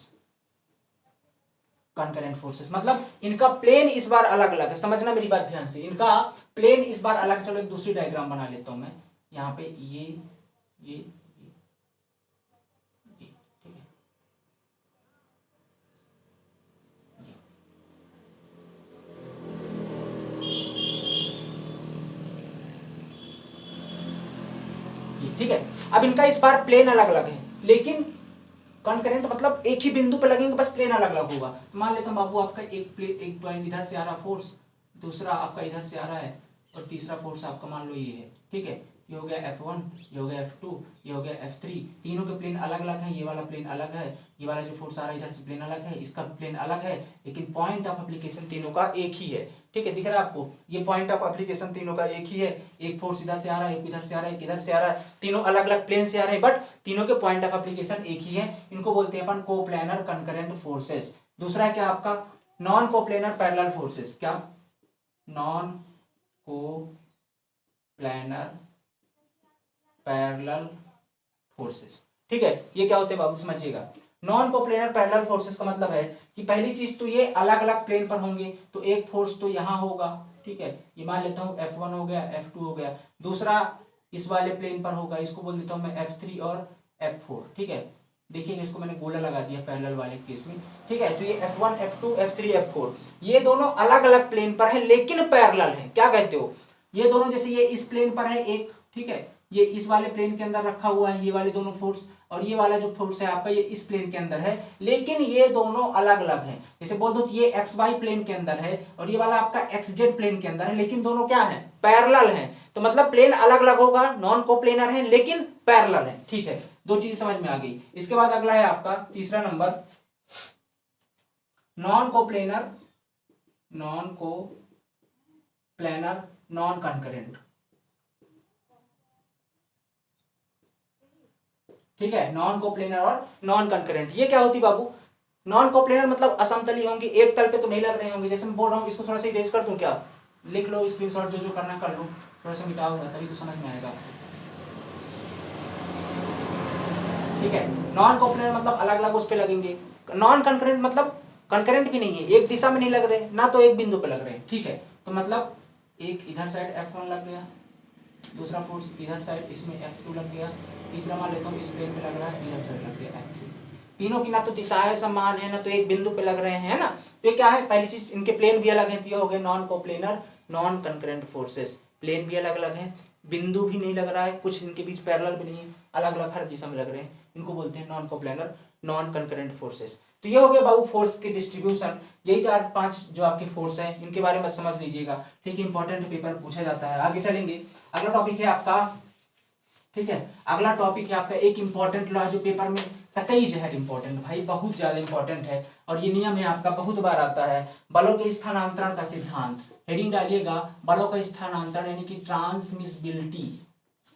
concurrent forces मतलब इनका प्लेन इस बार अलग अलग है, समझना मेरी बात ध्यान से, इनका प्लेन इस बार अलग। चलो एक दूसरी डायग्राम बना लेता हूं मैं, यहाँ पे ये ठीक है, ठीक है। अब इनका इस बार प्लेन अलग अलग है, लेकिन कॉन्करेंट मतलब एक ही बिंदु पे लगेंगे, बस प्लेन अलग अलग होगा। मान लेता हूं बाबू आपका एक पॉइंट इधर से आ रहा फोर्स, दूसरा आपका इधर से आ रहा है, और तीसरा फोर्स आपका मान लो ये है, ठीक है, ये हो गया F1, ये हो गया F2, ये हो गया F3, तीनों के प्लेन अलग अलग हैं, ये वाला प्लेन अलग है, ये वाला जो फोर्स आ रहा है इधर से प्लेन अलग है, इसका प्लेन अलग है, लेकिन पॉइंट ऑफ एप्लीकेशन तीनों का एक ही है, ठीक है, दिख रहा है आपको, ये पॉइंट ऑफ एप्लीकेशन तीनों का एक ही है, एक फोर्स इधर से आ रहा है, एक इधर से आ रहा है, एक इधर से आ रहा है, तीनों अलग अलग प्लेन से आ रहे हैं, बट तीनों के पॉइंट ऑफ एप्लीकेशन एक ही है, इनको बोलते हैं अपन कोप्लेनर कंकरेंट फोर्सेस। दूसरा है क्या आपका नॉन कोप्लेनर पैरेलल फोर्सेस, क्या नॉन कोप्लेनर पैरेलल फोर्सेस, ठीक है। ये क्या होते हैं बाबू समझिएगा, नॉन कोप्लेनर पैरेलल फोर्सेस का मतलब है कि पहली चीज तो ये अलग अलग प्लेन पर होंगे, तो एक फोर्स तो यहां होगा, ठीक है, ये मान लेता हूं F1 हो गया, F2 हो गया, दूसरा इस वाले प्लेन पर होगा, इसको बोल देता हूं मैं F3 और F4, ठीक है, देखिए इसको मैंने गोला लगा दिया पैरेलल वाले केस में, ठीक है, तो ये F1 F2 F3 F4 ये दोनों अलग अलग प्लेन पर है लेकिन पैरेलल है, क्या कहते हो, ये दोनों जैसे ये इस प्लेन पर है एक, ठीक है, ये इस वाले प्लेन के अंदर रखा हुआ है, ये वाले दोनों फोर्स, और ये वाला जो फोर्स है आपका ये इस प्लेन के अंदर है, लेकिन ये दोनों अलग अलग हैं। जैसे बोल दो ये एक्स वाई प्लेन के अंदर है और ये वाला आपका एक्स जेड प्लेन के अंदर है, लेकिन दोनों क्या है पैरेलल हैं, तो मतलब प्लेन अलग अलग होगा, नॉन कोप्लेनर है लेकिन पैरेलल है, ठीक है, दो चीज समझ में आ गई। इसके बाद अगला है आपका तीसरा number non coplanar, non concurrent. ठीक है, नॉन कोप्लेनर और नॉन कंकरेंट। ये क्या होती बाबू? नॉन कोप्लेनर मतलब असमतली होंगी, एक तल पे तो नहीं लग रहे होंगे। जैसे मैं बोल रहा हूँ, इसको थोड़ा सा इरेज कर दूं क्या? लिख लो स्क्रीनशॉट, जो करना कर लो, थोड़ा सा मिटाओ तभी तो समझ में आएगा। ठीक है, नॉन कोप्लेनर मतलब अलग अलग उस पे लगेंगे। नॉन कंकरेंट मतलब कंकरेंट भी नहीं है, एक दिशा में नहीं लग रहे, ना तो एक बिंदु पे लग रहे हैं। ठीक है, तो मतलब एक इधर साइड F1 लग गया, दूसरा फोर्स इधर साइड इसमें F2 लग गया, तीसरा मान लेता हूँ इस प्लेन पे लग रहा है, इधर साइड लग गया F3। तीनों की ना तो दिशाएं समान है, ना तो एक बिंदु पे लग रहे हैं, है ना। तो ये क्या है? पहली चीज, इनके प्लेन भी अलग है, तो ये हो गए non coplanar non concurrent forces. Plane भी अलग अलग है, बिंदु भी नहीं लग रहा है, कुछ इनके बीच पैरेलल भी नहीं है, अलग अलग हर दिशा में लग रहे हैं, इनको बोलते हैं non coplanar non concurrent forces. तो ये हो गया बाबू फोर्स की डिस्ट्रीब्यूशन। यही 4-5 जो आपके फोर्स हैं, इनके बारे में समझ लीजिएगा। ठीक है, इंपॉर्टेंट पेपर पूछा जाता है। आगे चलेंगे, अगला टॉपिक है आपका, ठीक है, अगला टॉपिक है आपका एक इंपॉर्टेंट लॉ जो पेपर में कतई जो है इंपॉर्टेंट, भाई बहुत ज्यादा इंपॉर्टेंट है, और ये नियम है आपका, बहुत बार आता है, बलों के स्थानांतरण का सिद्धांत। हेडिंग डालिएगा, बलों का स्थानांतरण यानी कि ट्रांसमिसिबिलिटी।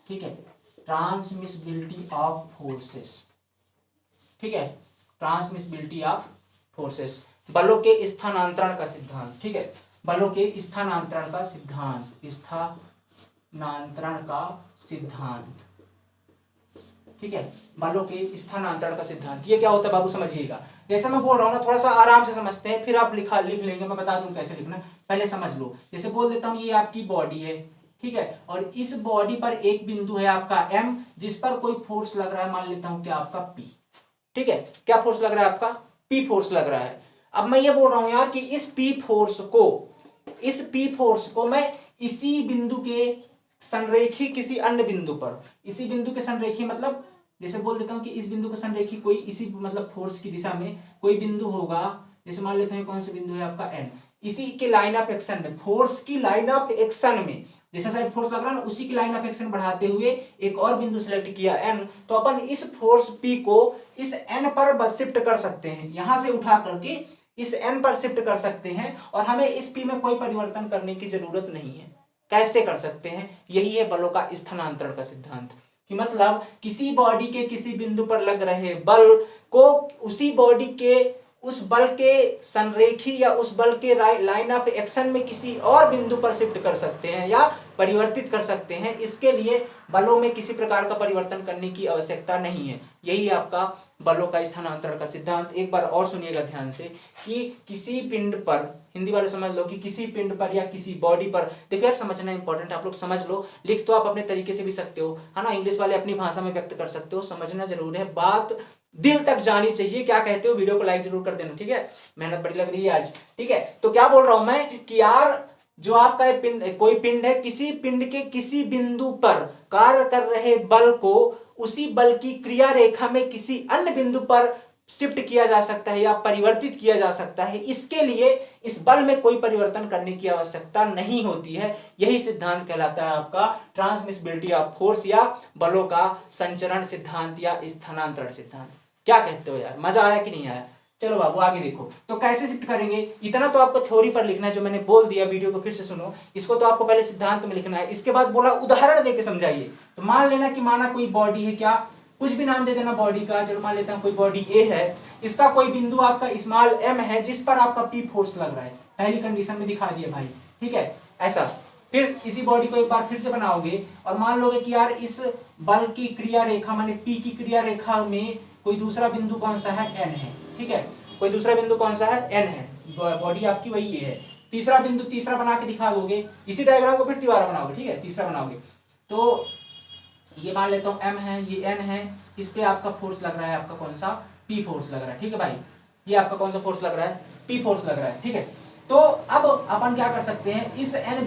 ठीक है, ट्रांसमिसिबिलिटी ऑफ फोर्सेस। ठीक है, ट्रांसमिसिबिलिटी ऑफ फोर्सेस, बलों के स्थानांतरण का सिद्धांत। ठीक है, बलों के स्थानांतरण का सिद्धांत, स्थानांतरण का सिद्धांत। ठीक है, बलों के स्थानांतरण का सिद्धांत। ये क्या होता है बाबू, समझिएगा। जैसे मैं बोल रहा हूँ ना, थोड़ा सा आराम से समझते हैं, फिर आप लिख लेंगे, मैं बता दूं कैसे लिखना है, पहले समझ लो। जैसे बोल देता हूँ, ये आपकी बॉडी है, ठीक है, और इस बॉडी पर एक बिंदु है आपका M, जिस पर कोई फोर्स लग रहा है, मान लेता हूं क्या, आपका P। ठीक है, क्या फोर्स लग रहा है आपका? P फोर्स लग रहा है। अब मैं ये बोल रहा हूं यार कि इस P फोर्स को मैं इसी बिंदु के संरेखी किसी अन्य बिंदु पर, इसी बिंदु के संरेखी मतलब, जैसे बोल देता हूं कि इस बिंदु के संरेखी कोई इसी मतलब फोर्स की दिशा में कोई बिंदु होगा, जैसे मान लेते हैं कौन सा बिंदु है आपका N, इसी के लाइन ऑफ एक्शन में, फोर्स की लाइन ऑफ एक्शन में, जैसा साइड फोर्स लग रहा है ना, उसी की लाइन ऑफ एक्शन बढ़ाते हुए एक और बिंदु सेलेक्ट किया N, तो अपन इस फोर्स P को इस N पर शिफ्ट कर सकते हैं, यहां से उठा करके इस N पर शिफ्ट कर सकते हैं, और हमें इस P में कोई परिवर्तन करने की जरूरत नहीं है। कैसे कर सकते हैं? यही है बलों का स्थानांतरण का सिद्धांत, कि मतलब किसी बॉडी के किसी बिंदु पर लग रहे बल को उसी बॉडी के उस बल के संरेखी या उस बल के लाइन ऑफ एक्शन में किसी और बिंदु पर शिफ्ट कर सकते हैं या परिवर्तित कर सकते हैं। इसके लिए बलों में किसी प्रकार का परिवर्तन करने की आवश्यकता नहीं है। यही आपका बलों का स्थानांतरण का सिद्धांत। एक बार और सुनिएगा ध्यान से, कि किसी पिंड पर, हिंदी वाले समझ लो, कि किसी पिंड पर या किसी बॉडी पर, देखो यार समझना इंपॉर्टेंट, आप लोग समझ लो, लिख तो आप अपने तरीके से भी सकते हो, है ना, इंग्लिश वाले अपनी भाषा में व्यक्त कर सकते हो, समझना जरूर है, बात दिल तक जानी चाहिए। क्या कहते हो? वीडियो को लाइक जरूर कर देना, ठीक है, मेहनत बड़ी लग रही है आज। ठीक है, तो क्या बोल रहा हूं मैं कि यार जो आपका पिंड, कोई पिंड है, किसी पिंड के किसी बिंदु पर कार्य कर रहे बल को उसी बल की क्रिया रेखा में किसी अन्य बिंदु पर शिफ्ट किया जा सकता है या परिवर्तित किया जा सकता है। इसके लिए इस बल में कोई परिवर्तन करने की आवश्यकता नहीं होती है। यही सिद्धांत कहलाता है आपका ट्रांसमिसिबिलिटी ऑफ फोर्स, या बलों का संचरण सिद्धांत या स्थानांतरण सिद्धांत। क्या कहते हो यार, मजा आया कि नहीं आया? चलो बाबू आगे देखो, तो कैसे शिफ्ट करेंगे, इतना तो आपको थ्योरी पर लिखना है, जो मैंने बोल दिया, वीडियो को फिर से सुनो, इसको तो आपको पहले सिद्धांत में लिखना है। इसके बाद बोला उदाहरण देके समझाइए। तो मान लेना कि माना कोई बॉडी है, क्या कुछ भी नाम दे देना बॉडी का, चलो मान लेता हूं कोई बॉडी ए है, इसका कोई बिंदु आपका स्मॉल m है, जिस पर आपका P फोर्स लग रहा है, पहली कंडीशन में दिखा दिया भाई। ठीक है, ऐसा फिर इसी बॉडी को एक बार फिर से बनाओगे और मान लोगे कि यार इस बल की क्रिया रेखा माने P की क्रिया रेखा में कोई दूसरा बिंदु कौन सा है, N है। ठीक है, कोई दूसरा बिंदु कौन सा है, N है, बॉडी आपकी वही ये है। तीसरा बिंदु तीसरा बना के दिखा दोगे, इसी डायग्राम को फिर दोबारा बनाओगे, ठीक है, तीसरा बनाओगे, तो ये मान लेता हूं M है, ये N है, इस पे आपका फोर्स लग रहा है, आपका कौन सा, P फोर्स लग रहा है। ठीक है भाई, ये आपका कौन सा फोर्स लग रहा है, P फोर्स लग रहा है। ठीक है, तो अब अपन क्या कर सकते हैं, इस N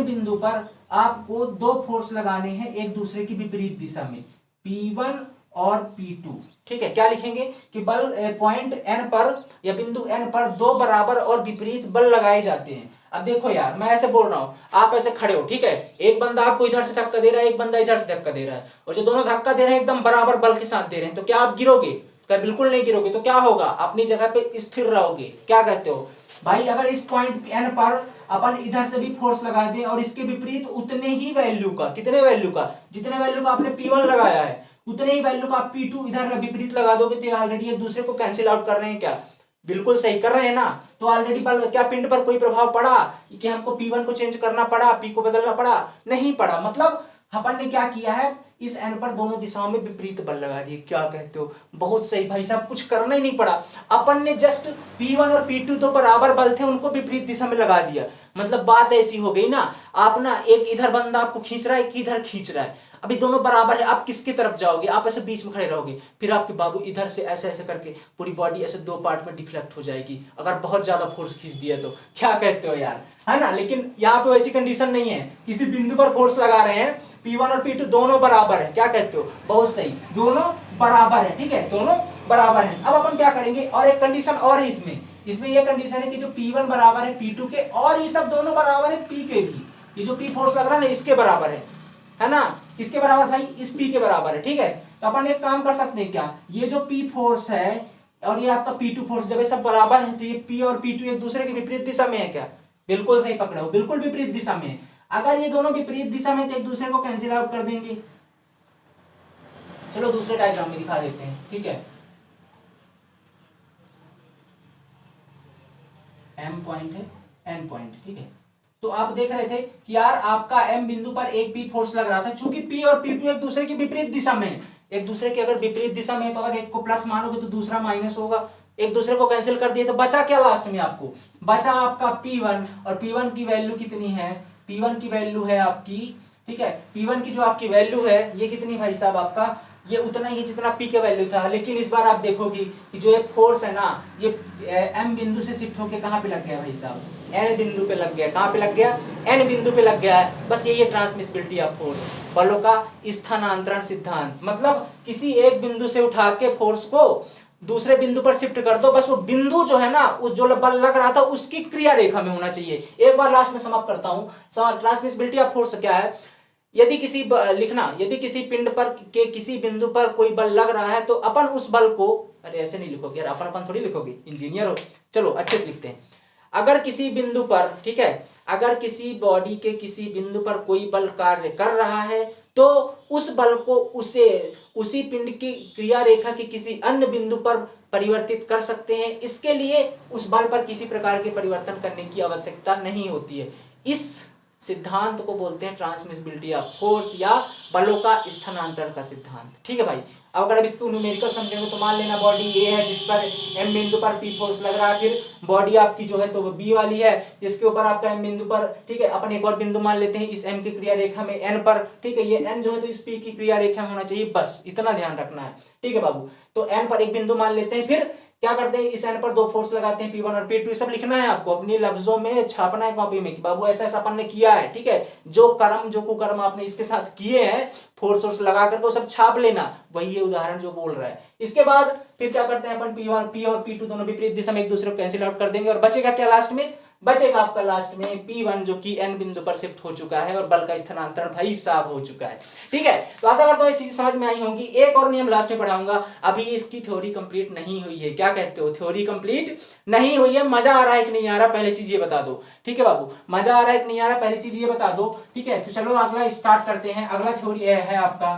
बिंदु पर आपको दो फोर्स लगाने हैं एक दूसरे की विपरीत दिशा में, P1 और P2। ठीक है, क्या लिखेंगे कि बल पॉइंट N पर या बिंदु N पर दो बराबर और विपरीत बल लगाए जाते हैं। अब देखो यार, मैं ऐसे बोल रहा हूं, आप ऐसे खड़े हो, ठीक है, एक बंदा आपको इधर से धक्का दे रहा है, एक बंदा इधर से धक्का दे रहा है, और जो दोनों धक्का दे रहे हैं एकदम बराबर बल के साथ दे रहे हैं, तो क्या आप गिरोगे? क्या बिल्कुल नहीं गिरोगे तो क्या होगा, अपनी जगह पे स्थिर रहोगे। क्या कहते हो भाई, अगर इस पॉइंट एन पर अपन इधर से भी फोर्स लगा दें और इसके विपरीत उतने ही वैल्यू का, कितने वैल्यू का, जितने वैल्यू का आपने P1 लगाया है उतने ही वैल्यू का आप P2 इधर विपरीत लगा दोगे तो ऑलरेडी एक दूसरे को कैंसिल आउट कर रहे हैं। क्या बिल्कुल सही कर रहे हैं ना। तो ऑलरेडी बल क्या पिंड पर कोई प्रभाव पड़ा कि हमको P1 को चेंज करना पड़ा, P को बदलना पड़ा, नहीं पड़ा। मतलब अपन ने क्या किया है, इस एन पर दोनों दिशाओं में विपरीत बल लगा दिए। क्या कहते हो, बहुत सही भाई साहब, कुछ करना ही नहीं पड़ा। अपन ने जस्ट P1 और P2 तो बराबर बल थे, उनको विपरीत दिशा में लगा दिया। मतलब बात ऐसी हो गई ना, आप ना एक इधर बंदा आपको खींच रहा है, एक इधर खींच रहा है, अभी दोनों बराबर है, आप किसकी तरफ जाओगे, आप ऐसे बीच में खड़े रहोगे, फिर आपके बाबू इधर से ऐसे ऐसे करके पूरी बॉडी ऐसे दो पार्ट में डिफ्लेक्ट हो जाएगी अगर बहुत ज्यादा फोर्स खींच दिया तो। क्या कहते हो यार, है ना। लेकिन यहाँ पे वैसी कंडीशन नहीं है, किसी बिंदु पर फोर्स लगा रहे हैं, P1 और P2 दोनों बराबर है। क्या कहते हो, बहुत सही, दोनों बराबर है, ठीक है, दोनों बराबर है। अब अपन क्या करेंगे, और एक कंडीशन और है इसमें ये कंडीशन है कि जो P1 बराबर है P2 के, और ये सब दोनों बराबर है P के भी, ये जो P फोर्स लग रहा है ना इसके बराबर है ना, किसके बराबर भाई, इस P के बराबर है, ठीक है। तो अपन एक काम कर सकते हैं, क्या ये जो P फोर्स है और ये आपका P2 फोर्स, जब ये सब बराबर है तो ये P और P2 एक दूसरे के विपरीत दिशा में है। क्या बिल्कुल सही पकड़े हो, बिल्कुल विपरीत दिशा में है। अगर ये दोनों विपरीत दिशा में तो एक दूसरे को कैंसिल आउट कर देंगे। चलो दूसरे डायग्राम में दिखा देते हैं, ठीक है। M पॉइंट है, N पॉइंट, ठीक है। तो आप देख रहे थे कि यार आपका M बिंदु पर एक P फोर्स लग रहा था, चूंकि P और P2 एक दूसरे की विपरीत दिशा में है, एक दूसरे की अगर विपरीत दिशा में है तो अगर एक को प्लस मानोगे तो दूसरा माइनस होगा, एक दूसरे को कैंसिल कर दिए तो बचा क्या लास्ट में, आपको बचा आपका P1, और P1 की वैल्यू कितनी है, P1 की वैल्यू है आपकी, ठीक है, P1 की जो आपकी वैल्यू है ये कितनी भाई साहब, आपका ये उतना ही जितना P का वैल्यू था। लेकिन इस बार आप देखोगी कि जो एक फोर्स है ना, ये M बिंदु से शिफ्ट होके कहां पे लग गया भाई साहब, N बिंदु पे लग गया। कहां पे लग गया, N बिंदु पे लग गया है। बस ये ट्रांसमिसिबिलिटी ऑफ फोर्स, बलों का स्थानांतरण सिद्धांत। मतलब किसी एक बिंदु से उठा के फोर्स को दूसरे बिंदु पर शिफ्ट कर दो, बस वो बिंदु जो है ना, उस जो बल लग रहा था उसकी क्रिया रेखा में होना चाहिए। एक बार लास्ट में समाप्त करता हूं, ट्रांसमिसिबिलिटी ऑफ फोर्स क्या है, यदि किसी लिखना, यदि किसी पिंड पर के किसी बिंदु पर कोई बल लग रहा है तो अपन उस बल को, अरे ऐसे नहीं लिखोगे यार, अपन थोड़ी लिखोगे, इंजीनियर हो, चलो अच्छे से लिखते हैं। अगर किसी बिंदु पर, ठीक है, अगर किसी बॉडी के किसी बिंदु पर कोई बल कार्य कर रहा है तो उस बल को उसी पिंड की क्रिया रेखा के किसी अन्य बिंदु पर परिवर्तित कर सकते हैं। इसके लिए उस बल पर किसी प्रकार के परिवर्तन करने की आवश्यकता नहीं होती है। इस सिद्धांत को बोलते हैं ट्रांसमिसिबिलिटी ऑफ फोर्स या बलों का स्थानांतरण का सिद्धांत, ठीक है भाई। अब अगर इसको न्यूमेरिकल समझेंगे तो मान लेना बॉडी ए है जिस पर M बिंदु पर P फोर्स लग रहा है, फिर बॉडी आपकी जो है तो वो B वाली है जिसके ऊपर आपका M बिंदु पर, ठीक है, अपन एक और बिंदु मान लेते हैं इस M की क्रिया रेखा में N पर, ठीक है, ये N जो है तो इस P की क्रिया रेखा में होना चाहिए, बस इतना ध्यान रखना है, ठीक है बाबू। तो N पर एक बिंदु मान लेते हैं, फिर क्या करते हैं, इस एन पर दो फोर्स लगाते हैं P1 और P2, सब लिखना है आपको, अपनी लफ्जों में छापना है कॉपी में कि बाबू ऐसा ऐसा अपन ने किया है, ठीक है। जो कर्म जो कुकर्म आपने इसके साथ किए हैं फोर्स लगा करके वो सब छाप लेना, वही ये उदाहरण जो बोल रहा है। इसके बाद फिर क्या करते हैं अपन, P और P2 दोनों विपरीत दिशा में एक दूसरे को कैंसिल आउट कर देंगे और बचेगा क्या लास्ट में, बचेगा आपका लास्ट में P1 जो कि N बिंदु पर शिफ्ट हो चुका है और बल का स्थानांतरण भाई साहब हो चुका है, ठीक है। तो आशा करता हूं इस चीज समझ में आई होंगी। एक और नियम लास्ट में पढ़ाऊंगा, अभी इसकी थ्योरी कंप्लीट नहीं हुई है। क्या कहते हो, थ्योरी कंप्लीट नहीं हुई है, मजा आ रहा है कि नहीं आ रहा, पहले चीज ये बता दो, ठीक है बाबू, मजा आ रहा है कि नहीं आ रहा, पहली चीज ये बता दो, ठीक है। तो चलो अगला स्टार्ट करते हैं। अगला थ्योरी है आपका,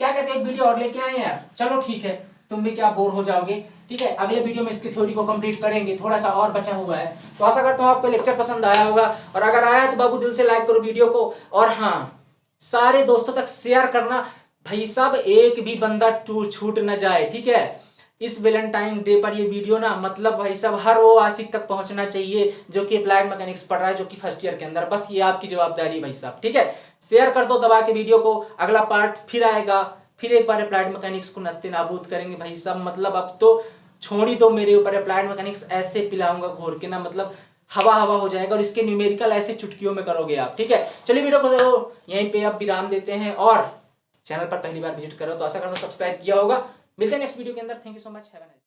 क्या कहते हैं, एक वीडियो और लेके आए यार, चलो ठीक है, तुम भी क्या बोर हो जाओगे, ठीक है। अगले वीडियो में इसकी थ्योरी को कंप्लीट करेंगे, थोड़ा सा और बचा हुआ है। तो आशा करता हूं आपको लेक्चर पसंद आया होगा, और अगर आया तो बाबू दिल से लाइक करो वीडियो को, और हाँ सारे दोस्तों तक शेयर करना भाई साहब, एक भी बंदा छूट न जाए, ठीक है। इस वैलेंटाइन डे पर ये वीडियो ना, मतलब भाई साहब हर वो आशिक तक पहुंचना चाहिए जो कि अप्लाइड मैकेनिक्स पढ़ रहा है, जो कि फर्स्ट ईयर के अंदर, बस ये आपकी जवाबदारी भाई साहब, ठीक है। शेयर कर दो दबा के वीडियो को, अगला पार्ट फिर आएगा, फिर एक बार अप्लाइड मैकेनिक्स को नस्ते नाबूद करेंगे भाई साहब। मतलब अब तो छोड़ ही दो मेरे ऊपर, अप्लाइड मैकेनिक्स ऐसे पिलाऊंगा घोर के ना, मतलब हवा हवा हो जाएगा, और इसके न्यूमेरिकल ऐसे चुटकियों में करोगे आप, ठीक है। चलिए वीडियो को यहीं पे आप विराम देते हैं, और चैनल पर पहली बार विजिट करो तो आशा करता हूं सब्सक्राइब किया होगा। मिलते हैं नेक्स्ट वीडियो के अंदर, thank you so much, have a nice day.